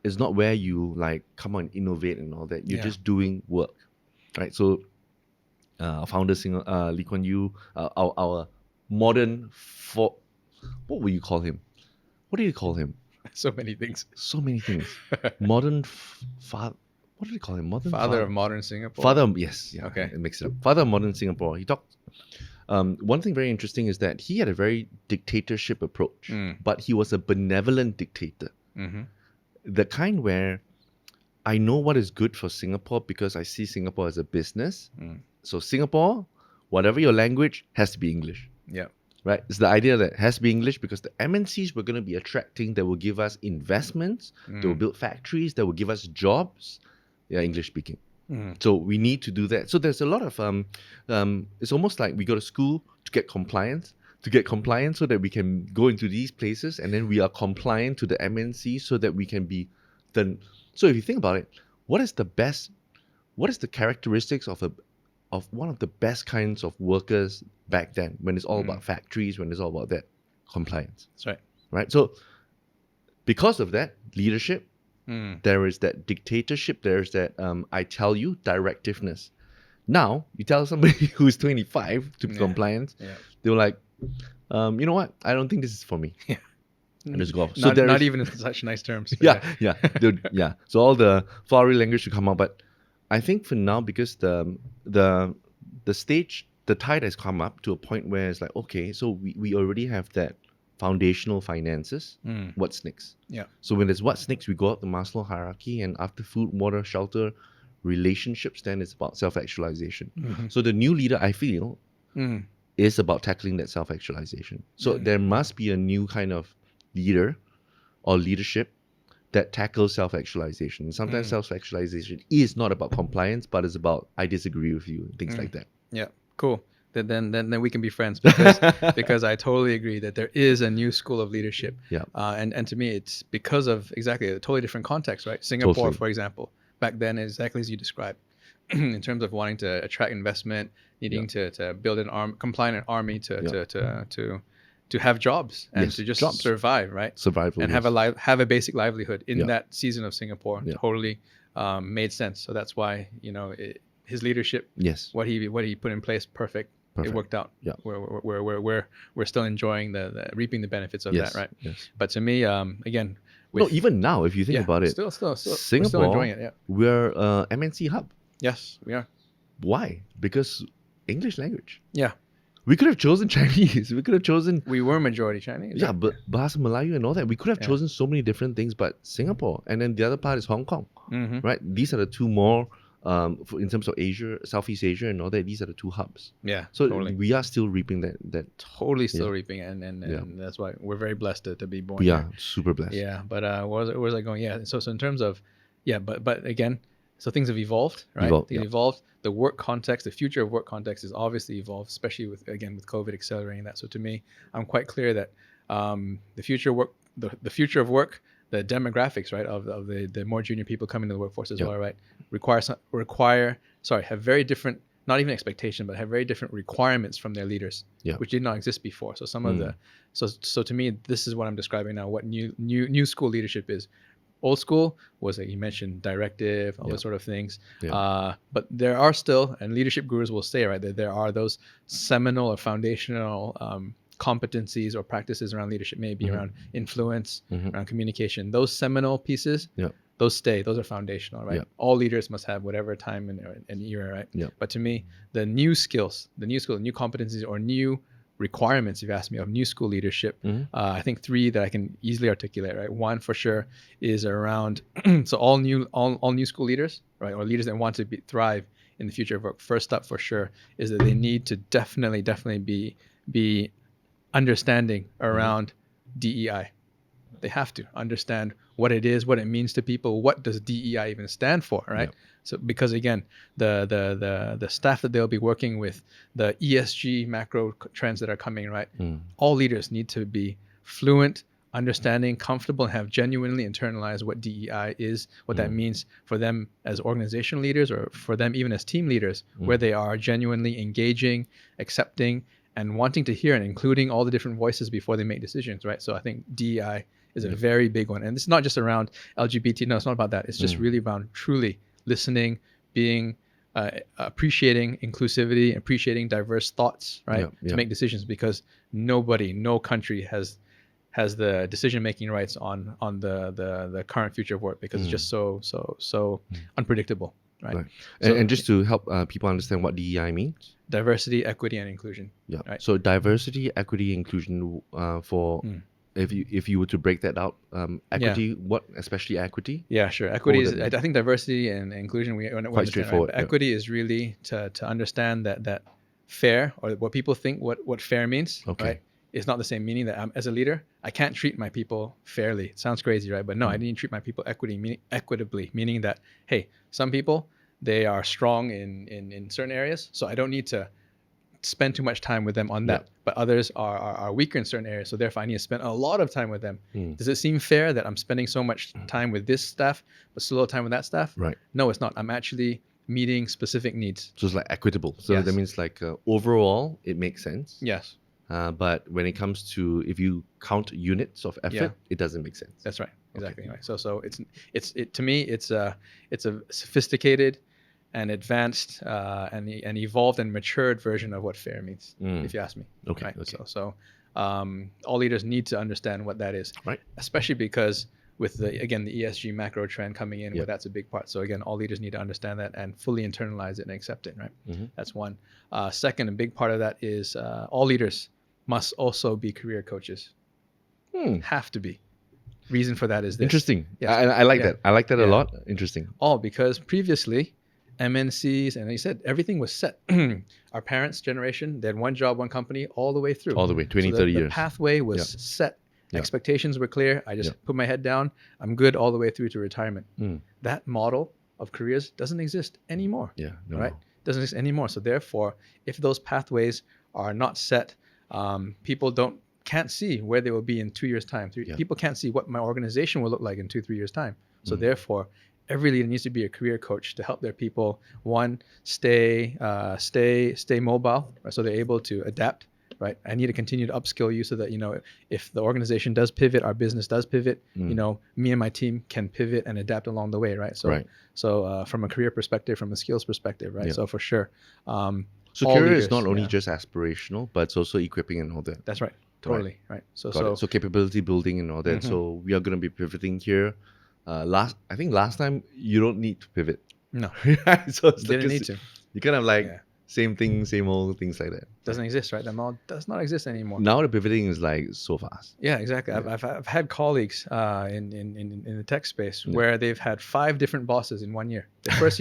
it's not where you like come on innovate and all that. You're Yeah. just doing work, right? So our founder, Lee Kuan Yew, our modern what would you call him? What do you call him? So many things. So many things. Modern father. What do you call him? Modern Father of modern Singapore. Father, yes, yeah. Okay. It makes it up. Father of modern Singapore. He talked. One thing very interesting is that he had a very dictatorship approach, but he was a benevolent dictator. Mm-hmm. The kind where I know what is good for Singapore because I see Singapore as a business. So Singapore, whatever your language, has to be English. Yeah. Right? It's the idea that it has to be English because the MNCs we're going to be attracting that will give us investments, that will build factories, that will give us jobs. Yeah, English speaking. So we need to do that. So there's a lot of it's almost like we go to school to get compliance, so that we can go into these places and then we are compliant to the MNC so that we can be then. So if you think about it, what is the characteristics of one of the best kinds of workers back then when it's all about factories, when it's all about that compliance? That's right. Right. So because of that leadership, there is that dictatorship, there's that I tell you directiveness. Now you tell somebody who's 25 to be compliant, they're like, you know what? I don't think this is for me. Yeah. And just go off. So not even in such nice terms. Yeah. Yeah. So all the flowery language should come out. But I think for now, because the tide has come up to a point where it's like, okay, so we already have that foundational finances. What's next? Yeah. So when there's what's next, we go up the Maslow hierarchy, and after food, water, shelter, relationships, then it's about self-actualization. So the new leader, I feel, is about tackling that self-actualization. So there must be a new kind of leader or leadership that tackles self-actualization. And sometimes self-actualization is not about compliance, but it's about I disagree with you and things like that. Yeah. Cool. Then we can be friends because I totally agree that there is a new school of leadership. Yeah. And to me, it's because of exactly a totally different context, right? Singapore, Totally. for example, back then, exactly as you described, in terms of wanting to attract investment, needing to build an compliant army to have jobs and to just survive, right? Survival. And have a basic livelihood in that season of Singapore. Totally made sense. So that's why his leadership, what he put in place, perfect. It worked out. Yeah. We're still enjoying the reaping the benefits of that, right? Yes. But to me, again, even now, if you think about it, still Singapore, we're still enjoying it. Yeah. We're MNC hub. Yes, we are. Why? Because English language. Yeah. We could have chosen Chinese. We could have chosen. We were majority Chinese. Yeah, but Bahasa Melayu and all that. We could have chosen so many different things, but Singapore, and then the other part is Hong Kong, right? These are the two more. In terms of Asia, Southeast Asia, and all that, these are the two hubs. Yeah, so totally. We are still reaping that. Totally still reaping, and that's why we're very blessed to be born. We here. are super blessed. Yeah, but where was I going? Yeah, so in terms of, but again, so things have evolved, right? Things evolved. The work context, the future of work context is obviously evolved, especially with COVID accelerating that. So to me, I'm quite clear that the future of work, the demographics, right, of the more junior people coming to the workforce as well, right, have very different, not even expectation, but have very different requirements from their leaders, which did not exist before. So some of so to me, this is what I'm describing now. What new school leadership is. Old school was, like you mentioned, directive, all those sort of things. But there are still, and leadership gurus will say, right, that there are those seminal or foundational competencies or practices around leadership, maybe around influence, around communication. Those seminal pieces, those stay. Those are foundational, right? All leaders must have whatever time and era, right? But to me, the new skills, the new competencies or new requirements, if you ask me, of new school leadership, I think 3 that I can easily articulate, right? 1 for sure is around so all new school leaders, right, or leaders that want to thrive in the future of work. First up for sure is that they need to definitely be understanding around DEI. They have to understand what it is, what it means to people. What does DEI even stand for, right? So because again, the staff that they'll be working with, the ESG macro trends that are coming, right? All leaders need to be fluent, understanding, comfortable, and have genuinely internalized what DEI is, what that means for them as organization leaders, or for them even as team leaders, where they are genuinely engaging, accepting, and wanting to hear and including all the different voices before they make decisions, right? So I think DEI is a very big one. And it's not just around LGBT. No, it's not about that. It's just really around truly listening, being, appreciating inclusivity, appreciating diverse thoughts, right? To make decisions, because no country has the decision-making rights on the current future of work, because it's just so unpredictable, right? And just to help people understand what DEI means. Diversity, equity, and inclusion. Yeah. Right? So diversity, equity, inclusion. For if you were to break that out, equity. What especially equity? Yeah, sure. Equity is. I think diversity and inclusion. We quite straightforward. Right? Equity is really to understand that fair, or what people think what fair means. Okay. Right? It's not the same meaning that as a leader, I can't treat my people fairly. It sounds crazy, right? But no, I need to treat my people equitably, meaning that, hey, some people, they are strong in certain areas, so I don't need to spend too much time with them on that. But others are weaker in certain areas, so therefore I need to spend a lot of time with them. Does it seem fair that I'm spending so much time with this staff, but so little time with that staff? Right. No, it's not. I'm actually meeting specific needs. So it's like equitable. So that means like overall, it makes sense. Yes. But when it comes to, if you count units of effort, it doesn't make sense. That's right. Exactly. Okay. Right. So it's to me, it's a sophisticated and advanced and evolved and matured version of what fair means, if you ask me. Okay. Right? Okay. So all leaders need to understand what that is, right? Especially because with the ESG macro trend coming in, where that's a big part. So again, all leaders need to understand that and fully internalize it and accept it, right? That's one. Second, a big part of that is all leaders must also be career coaches. Have to be. Reason for that is this. Interesting. Yes. I like that. I like that a lot. Interesting. All because previously, MNCs, and he said everything was set. Our parents' generation, they had one job, one company, all the way through. All the way, 20, 30 years. The pathway was set. Expectations were clear. I just put my head down. I'm good all the way through to retirement. That model of careers doesn't exist anymore. Right? Doesn't exist anymore. So therefore, if those pathways are not set, people can't see where they will be in 2 years' time. People can't see what my organization will look like in 2-3 years' time. So therefore, every leader needs to be a career coach to help their people, one, stay mobile, right? So they're able to adapt. Right. I need to continue to upskill you so that, if the organization does pivot, our business does pivot, me and my team can pivot and adapt along the way. Right. So, from a career perspective, from a skills perspective, right. So for sure. So career is not only just aspirational, but it's also equipping and all that. That's right. Totally. Right. So capability building and all that. So we are going to be pivoting here. I think last time you don't need to pivot. No. So it's didn't need to. You kind of like same thing, same old things like that. Doesn't exist, right? That model does not exist anymore. Now the pivoting is like so fast. Yeah, exactly. I've had colleagues in the tech space where they've had 5 different bosses in 1 year. The first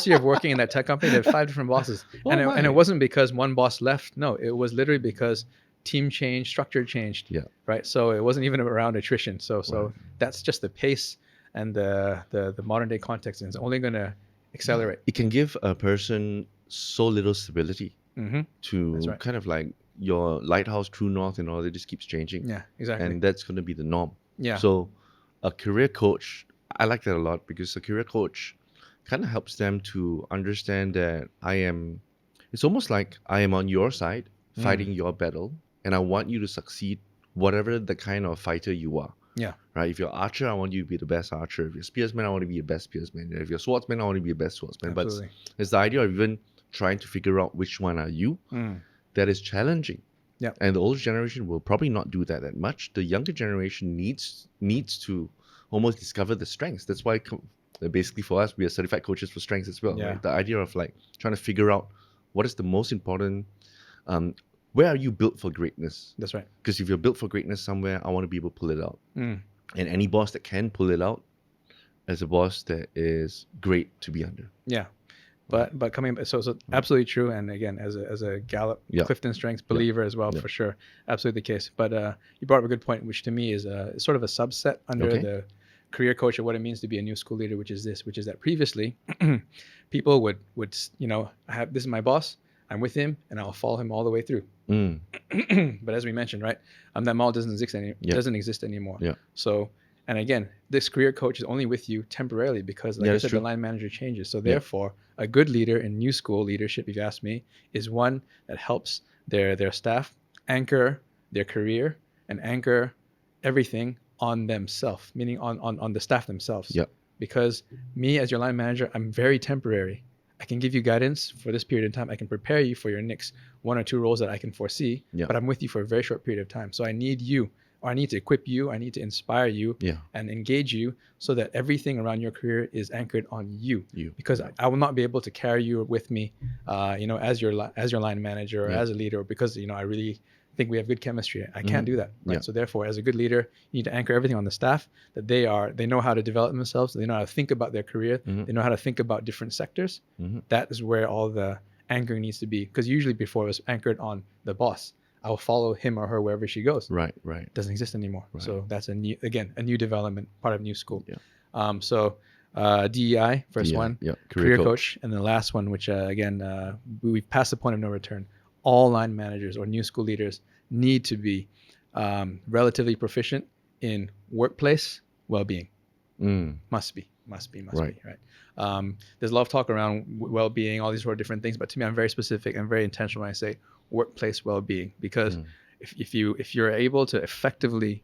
year of working in that tech company, they had 5 different bosses, and it wasn't because one boss left. No, it was literally because team changed, structure changed. Yeah. Right. So it wasn't even around attrition. So that's just the pace and the modern day context, and it's only going to accelerate. It can give a person so little stability to kind of like your lighthouse true north and all that just keeps changing. Yeah, exactly. And that's going to be the norm. Yeah. So a career coach, I like that a lot, because a career coach kind of helps them to understand that it's almost like I am on your side fighting your battle, and I want you to succeed whatever the kind of fighter you are. Yeah. Right. If you're archer, I want you to be the best archer. If you're spearsman, I want to be the best spearsman. If you're swordsman, I want to be the best swordsman. Absolutely. But it's the idea of even trying to figure out which one are you that is challenging. Yeah. And the older generation will probably not do that much. The younger generation needs to almost discover the strengths. That's why basically for us, we are certified coaches for strengths as well. Right? The idea of like trying to figure out what is the most important, where are you built for greatness? That's right. Because if you're built for greatness somewhere, I want to be able to pull it out. And any boss that can pull it out is a boss that is great to be under. Yeah. But coming, so absolutely true. And again, as a Gallup Clifton Strengths believer as well, for sure, absolutely the case. But you brought up a good point, which to me is sort of a subset under the career coach of what it means to be a new school leader, which is that previously people would this is my boss, I'm with him, and I'll follow him all the way through. But as we mentioned, right, that model doesn't exist anymore. Yeah. So. And again, this career coach is only with you temporarily because, like I said, the line manager changes. So therefore, a good leader in new school leadership, if you ask me, is one that helps their staff anchor their career and anchor everything on themselves, meaning on the staff themselves. Yep. Because me as your line manager, I'm very temporary. I can give you guidance for this period of time. I can prepare you for your next 1 or 2 roles that I can foresee, Yeah. but I'm with you for a very short period of time. So I need you, or I need to equip you, I need to inspire you Yeah. and engage you so that everything around your career is anchored on you. You. Because Yeah. I will not be able to carry you with me, as your line manager or Yeah. as a leader, because I really think we have good chemistry. I can't do that. Right? Yeah. So therefore, as a good leader, you need to anchor everything on the staff, that they know how to develop themselves, they know how to think about their career, they know how to think about different sectors. That is where all the anchoring needs to be. Because usually before it was anchored on the boss. I'll follow him or her wherever she goes. Right. It doesn't exist anymore. Right. So that's a new development, part of new school. Yeah. So DEI, first DEI, one, yeah. career coach, and the last one, which we've passed the point of no return. All line managers or new school leaders need to be relatively proficient in workplace well-being. Must be. Right. There's a lot of talk around well-being, all these sort of different things, but to me, I'm very specific and very intentional when I say workplace well-being, because if you're able to effectively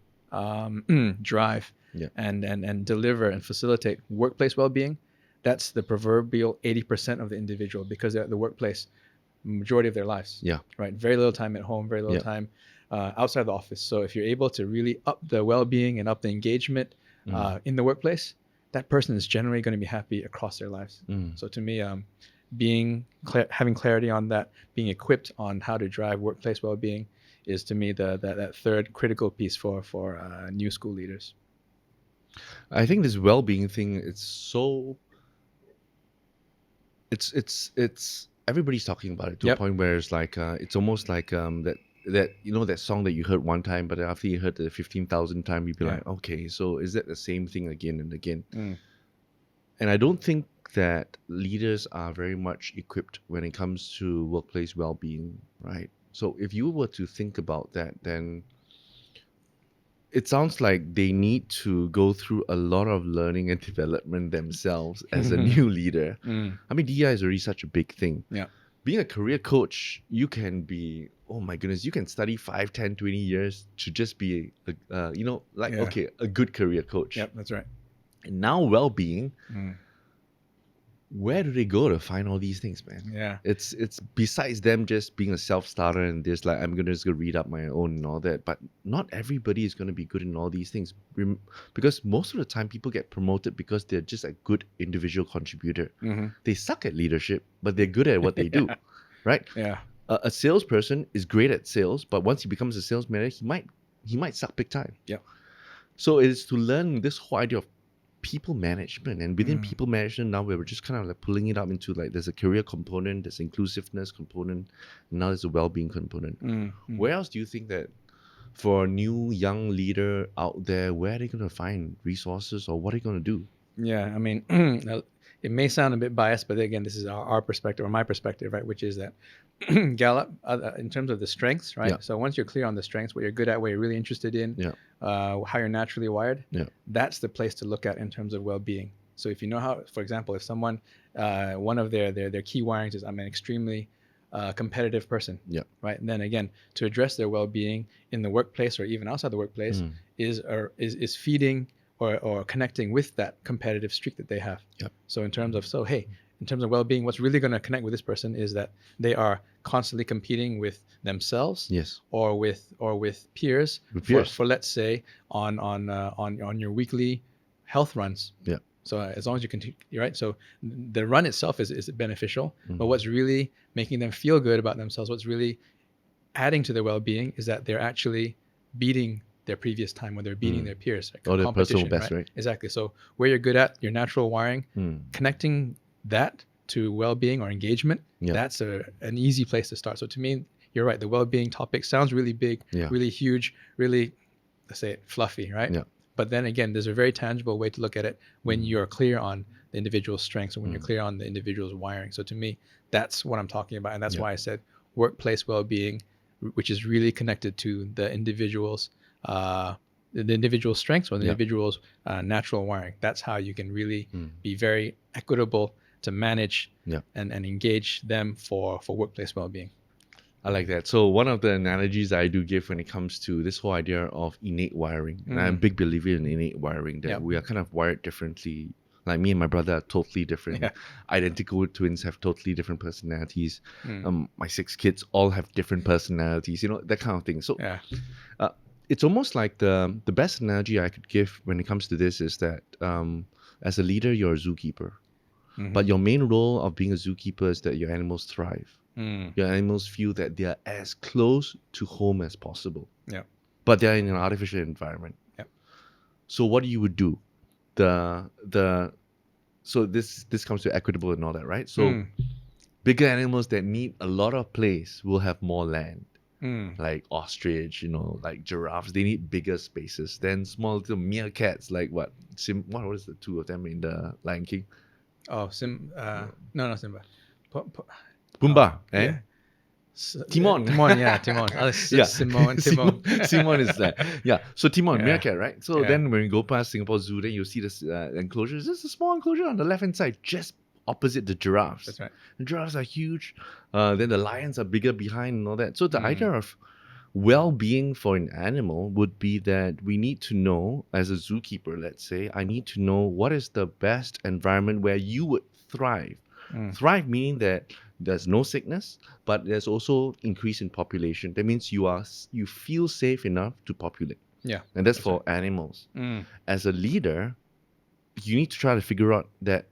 drive and deliver and facilitate workplace well-being, that's the proverbial 80% of the individual, because they're at the workplace majority of their lives. Yeah. Right. Very little time at home, very little time outside the office. So if you're able to really up the well-being and up the engagement in the workplace, that person is generally going to be happy across their lives. So to me, having clarity on that, being equipped on how to drive workplace well-being, is to me that third critical piece for new school leaders. I think this well-being thing, it's everybody's talking about it to a point where it's like it's almost like that song that you heard one time, but after you heard the 15,000 time, you'd be like, okay, so is that the same thing again and again? And I don't think that leaders are very much equipped when it comes to workplace well-being, right? So if you were to think about that, then it sounds like they need to go through a lot of learning and development themselves as a new leader. I mean, DEI is already such a big thing. Yeah. Being a career coach, you can be, oh my goodness, you can study 5, 10, 20 years to just be, a good career coach. Yep, that's right. And now well-being, where do they go to find all these things, man? Yeah. It's besides them just being a self-starter and just like, I'm just going to read up my own and all that. But not everybody is going to be good in all these things. Because most of the time people get promoted because they're just a good individual contributor. They suck at leadership, but they're good at what they do, right? Yeah. A salesperson is great at sales, but once he becomes a sales manager, he might suck big time. Yeah. So it's to learn this whole idea of people management, and within people management now we're just kind of like pulling it up into like there's a career component, there's inclusiveness component, and now there's a well-being component. Where else do you think that for a new young leader out there, where are they going to find resources, or what are they going to do? Yeah, I mean, it may sound a bit biased, but again, this is our perspective, or my perspective, right? Which is that Gallup, in terms of the strengths, right? Yeah. So once you're clear on the strengths, what you're good at, what you're really interested in, how you're naturally wired, that's the place to look at in terms of well-being. So if you know how, for example, if someone, one of their key wirings is, I'm an extremely competitive person, right? And then again, to address their well-being in the workplace or even outside the workplace is feeding or connecting with that competitive streak that they have. So in terms of well-being, what's really going to connect with this person is that they are constantly competing with themselves, or with peers, for let's say on your weekly health runs. So as long as you continue, right? So the run itself is beneficial, but what's really making them feel good about themselves, what's really adding to their well-being, is that they're actually beating their previous time, when they're beating their peers. Or their personal best, right? Exactly. So where you're good at, your natural wiring, connecting that to well-being or engagement, that's an easy place to start. So to me, you're right. The well-being topic sounds really big, really huge, really, let's say it, fluffy, right? But then again, there's a very tangible way to look at it when you're clear on the individual's strengths and when you're clear on the individual's wiring. So to me, that's what I'm talking about. And that's why I said workplace well-being, which is really connected to the individual's strengths or the individual's natural wiring. That's how you can really be very equitable to manage and engage them for workplace well-being. I like that. So one of the analogies I do give when it comes to this whole idea of innate wiring, and I'm a big believer in innate wiring, that Yep. we are kind of wired differently. Like me and my brother are totally different. Yeah. Identical twins have totally different personalities. Mm. My 6 kids all have different personalities. You know, that kind of thing. So Yeah. it's almost like the best analogy I could give when it comes to this is that as a leader, you're a zookeeper. Mhm. But your main role of being a zookeeper is that your animals thrive. Mm. Your animals feel that they are as close to home as possible. Yeah. But they're in an artificial environment. Yep. So what you would do? So this comes to equitable and all that, right? So Mm. bigger animals that need a lot of place will have more land. Mm. Like ostrich, like giraffes, they need bigger spaces. Then small little meerkats, like what was the two of them in the Lion King? Oh, no, Simba. Pumbaa, Oh, eh? yeah. Timon. Timon, yeah, Timon. Yeah. Timon. Timon is that. Yeah. So Timon, Yeah. meerkat, right? So Yeah. then when you go past Singapore Zoo, then you'll see this enclosure. It's just a small enclosure on the left-hand side, just opposite the giraffes. That's right. The giraffes are huge. Then the lions are bigger behind and all that. So the Mm. idea of well-being for an animal would be that we need to know, as a zookeeper, let's say, I need to know what is the best environment where you would thrive. Mm. Thrive meaning that there's no sickness, but there's also increase in population. That means you feel safe enough to populate. Yeah. And that's for animals. Mm. As a leader, you need to try to figure out that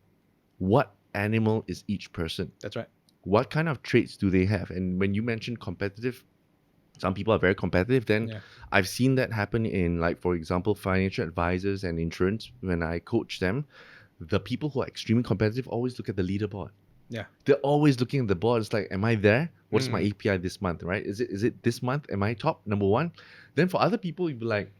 what animal is each person. That's right. What kind of traits do they have? And when you mention competitive, some people are very competitive. Then Yeah. I've seen that happen in, like, for example, financial advisors and insurance. When I coach them, the people who are extremely competitive always look at the leaderboard. Yeah. They're always looking at the board. It's like, am I there? What's my Mm. API this month, right? Is it this month? Am I top number one? Then for other people, you'd be like,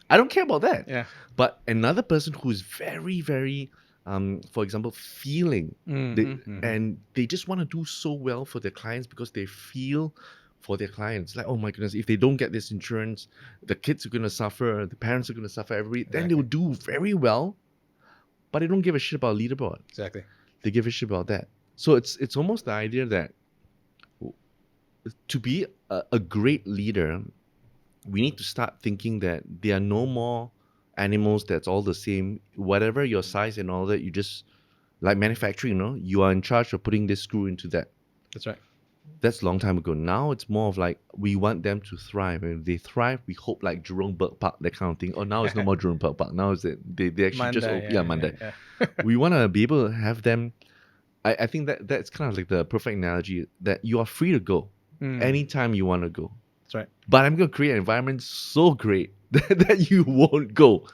I don't care about that. Yeah. But another person who's very, very, for example, feeling, and they just want to do so well for their clients because they feel for their clients. Like, oh my goodness, if they don't get this insurance, the kids are going to suffer, the parents are going to suffer, then they will do very well, but they don't give a shit about leaderboard. Exactly. They give a shit about that. So it's almost the idea that to be a great leader, we need to start thinking that there are no more animals that's all the same. Whatever your size and all that, you just, like manufacturing, you are in charge of putting this screw into that. That's right. That's a long time ago. Now it's more of like, we want them to thrive. And if they thrive, we hope like Jurong Bird Park, that kind of thing. Oh, now it's no more Jurong Bird Park. Now it's they actually just Mandai. Yeah. We want to be able to have them. I think that's kind of like the perfect analogy, that you are free to go anytime you want to go. That's right. But I'm going to create an environment so great that you won't go.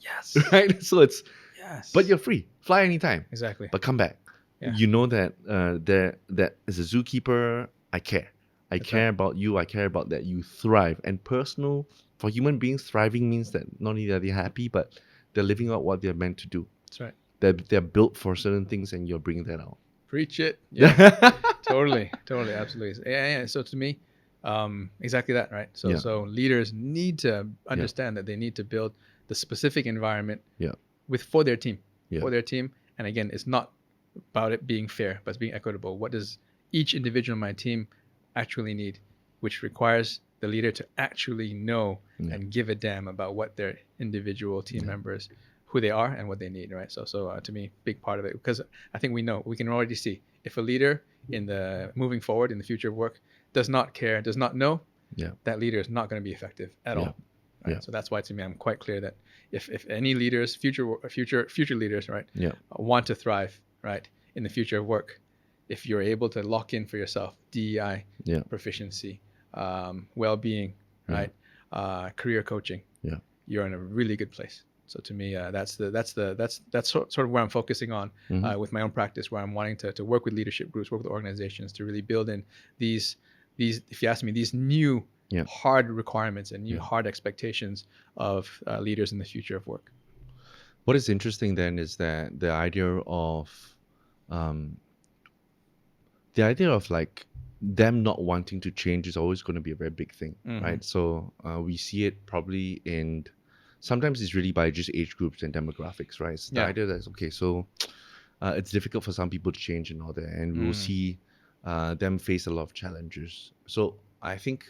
Yes. Right? So it's, Yes. but you're free. Fly anytime. Exactly. But come back. Yeah. You know that that as a zookeeper, I care. I care about you. I care about that you thrive. And personal, for human beings, thriving means that not only are they happy, but they're living out what they're meant to do. That's right. They're built for certain things, and you're bringing that out. Preach it. Yeah. Totally, absolutely. Yeah. So to me, exactly that, right? So Yeah. so leaders need to understand that they need to build the specific environment for their team. Yeah. For their team. And again, it's not about it being fair, but it's being equitable. What does each individual on my team actually need, which requires the leader to actually know and give a damn about what their individual team members, who they are and what they need, right? So to me, big part of it, because I think we can already see if a leader moving forward in the future of work does not care, does not know, that leader is not going to be effective at all. Right? Yeah. So that's why to me, I'm quite clear that if any leaders, future leaders, right, want to thrive, right, in the future of work, if you're able to lock in for yourself DEI, proficiency, well-being, right, career coaching, you're in a really good place. So to me, that's sort of where I'm focusing on with my own practice, where I'm wanting to work with leadership groups, work with organizations to really build in these, if you ask me, these new hard requirements and new hard expectations of leaders in the future of work. What is interesting then is that the idea of like them not wanting to change is always going to be a very big thing, right? So we see it probably sometimes it's really by just age groups and demographics, right? It's the idea that, okay, so it's difficult for some people to change and all that, and we'll see them face a lot of challenges. So I think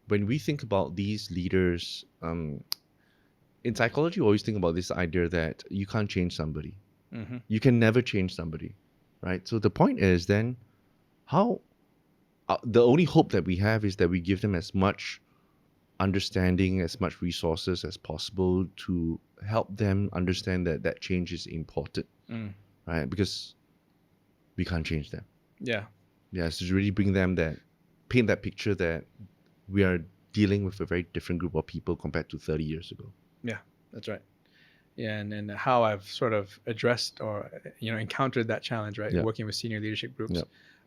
when we think about these leaders, in psychology, we always think about this idea that you can't change somebody. Mm-hmm. You can never change somebody, right? So the point is then, how the only hope that we have is that we give them as much understanding, as much resources as possible to help them understand that that change is important, right? Because we can't change them. Yeah. Yeah, so to really bring them that, paint that picture that we are dealing with a very different group of people compared to 30 years ago. Yeah, that's right. Yeah, and how I've sort of addressed or encountered that challenge, right? Yeah. Working with senior leadership groups.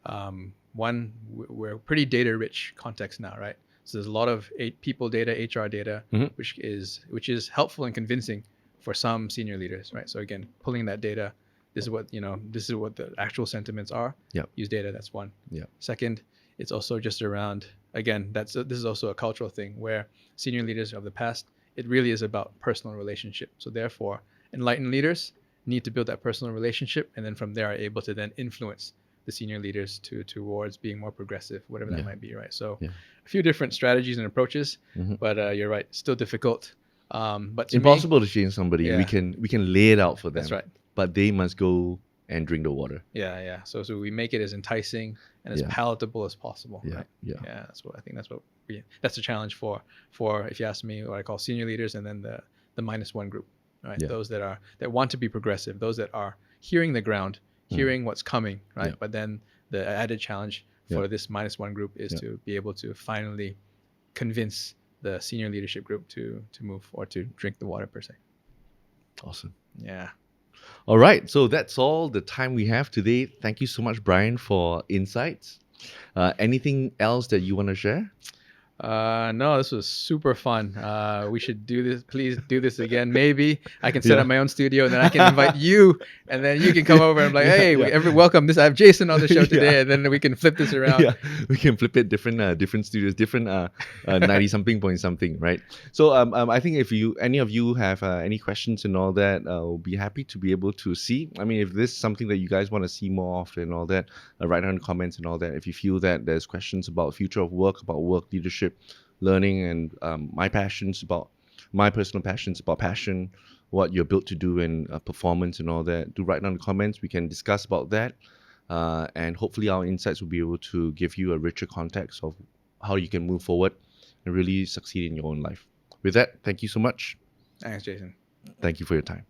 Yeah. One, we're pretty data-rich context now, right? So there's a lot of people data, HR data, which is helpful and convincing for some senior leaders, right? So again, pulling that data, this is what the actual sentiments are. Yeah. Use data. That's one. Yeah. Second, it's also just around, again, this is also a cultural thing where senior leaders of the past, it really is about personal relationship. So therefore, enlightened leaders need to build that personal relationship, and then from there are able to then influence the senior leaders towards being more progressive, whatever that might be, right? So a few different strategies and approaches, but you're right, still difficult. But to impossible to change somebody. Yeah. We can lay it out for them. That's right. But they must go and drink the water. Yeah. So we make it as enticing and as palatable as possible. Yeah. Right? Yeah. Yeah. That's the challenge for if you ask me, what I call senior leaders, and then the -1 group, right? Yeah. Those that want to be progressive, those that are hearing the ground, hearing what's coming, right? Yeah. But then the added challenge for this -1 group is to be able to finally convince the senior leadership group to move or to drink the water per se. Awesome. Yeah. All right. So that's all the time we have today. Thank you so much, Brian, for insights. Anything else that you want to share? No, this was super fun. We should do this. Please do this again. Maybe I can set up my own studio, and then I can invite you, and then you can come over and be like, hey, welcome. I have Jason on the show today, and then we can flip this around. Yeah, we can flip it different studios, different 90-something point something, right? So I think if any of you have any questions and all that, we'll be happy to be able to see. I mean, if this is something that you guys want to see more often and all that, write down in the comments and all that. If you feel that there's questions about future of work, about work leadership, learning, and my personal passions about passion, what you're built to do, and performance and all that, do write down in the comments. We can discuss about that, and hopefully our insights will be able to give you a richer context of how you can move forward and really succeed in your own life. With that, thank you so much. Thanks, Jason. Thank you for your time.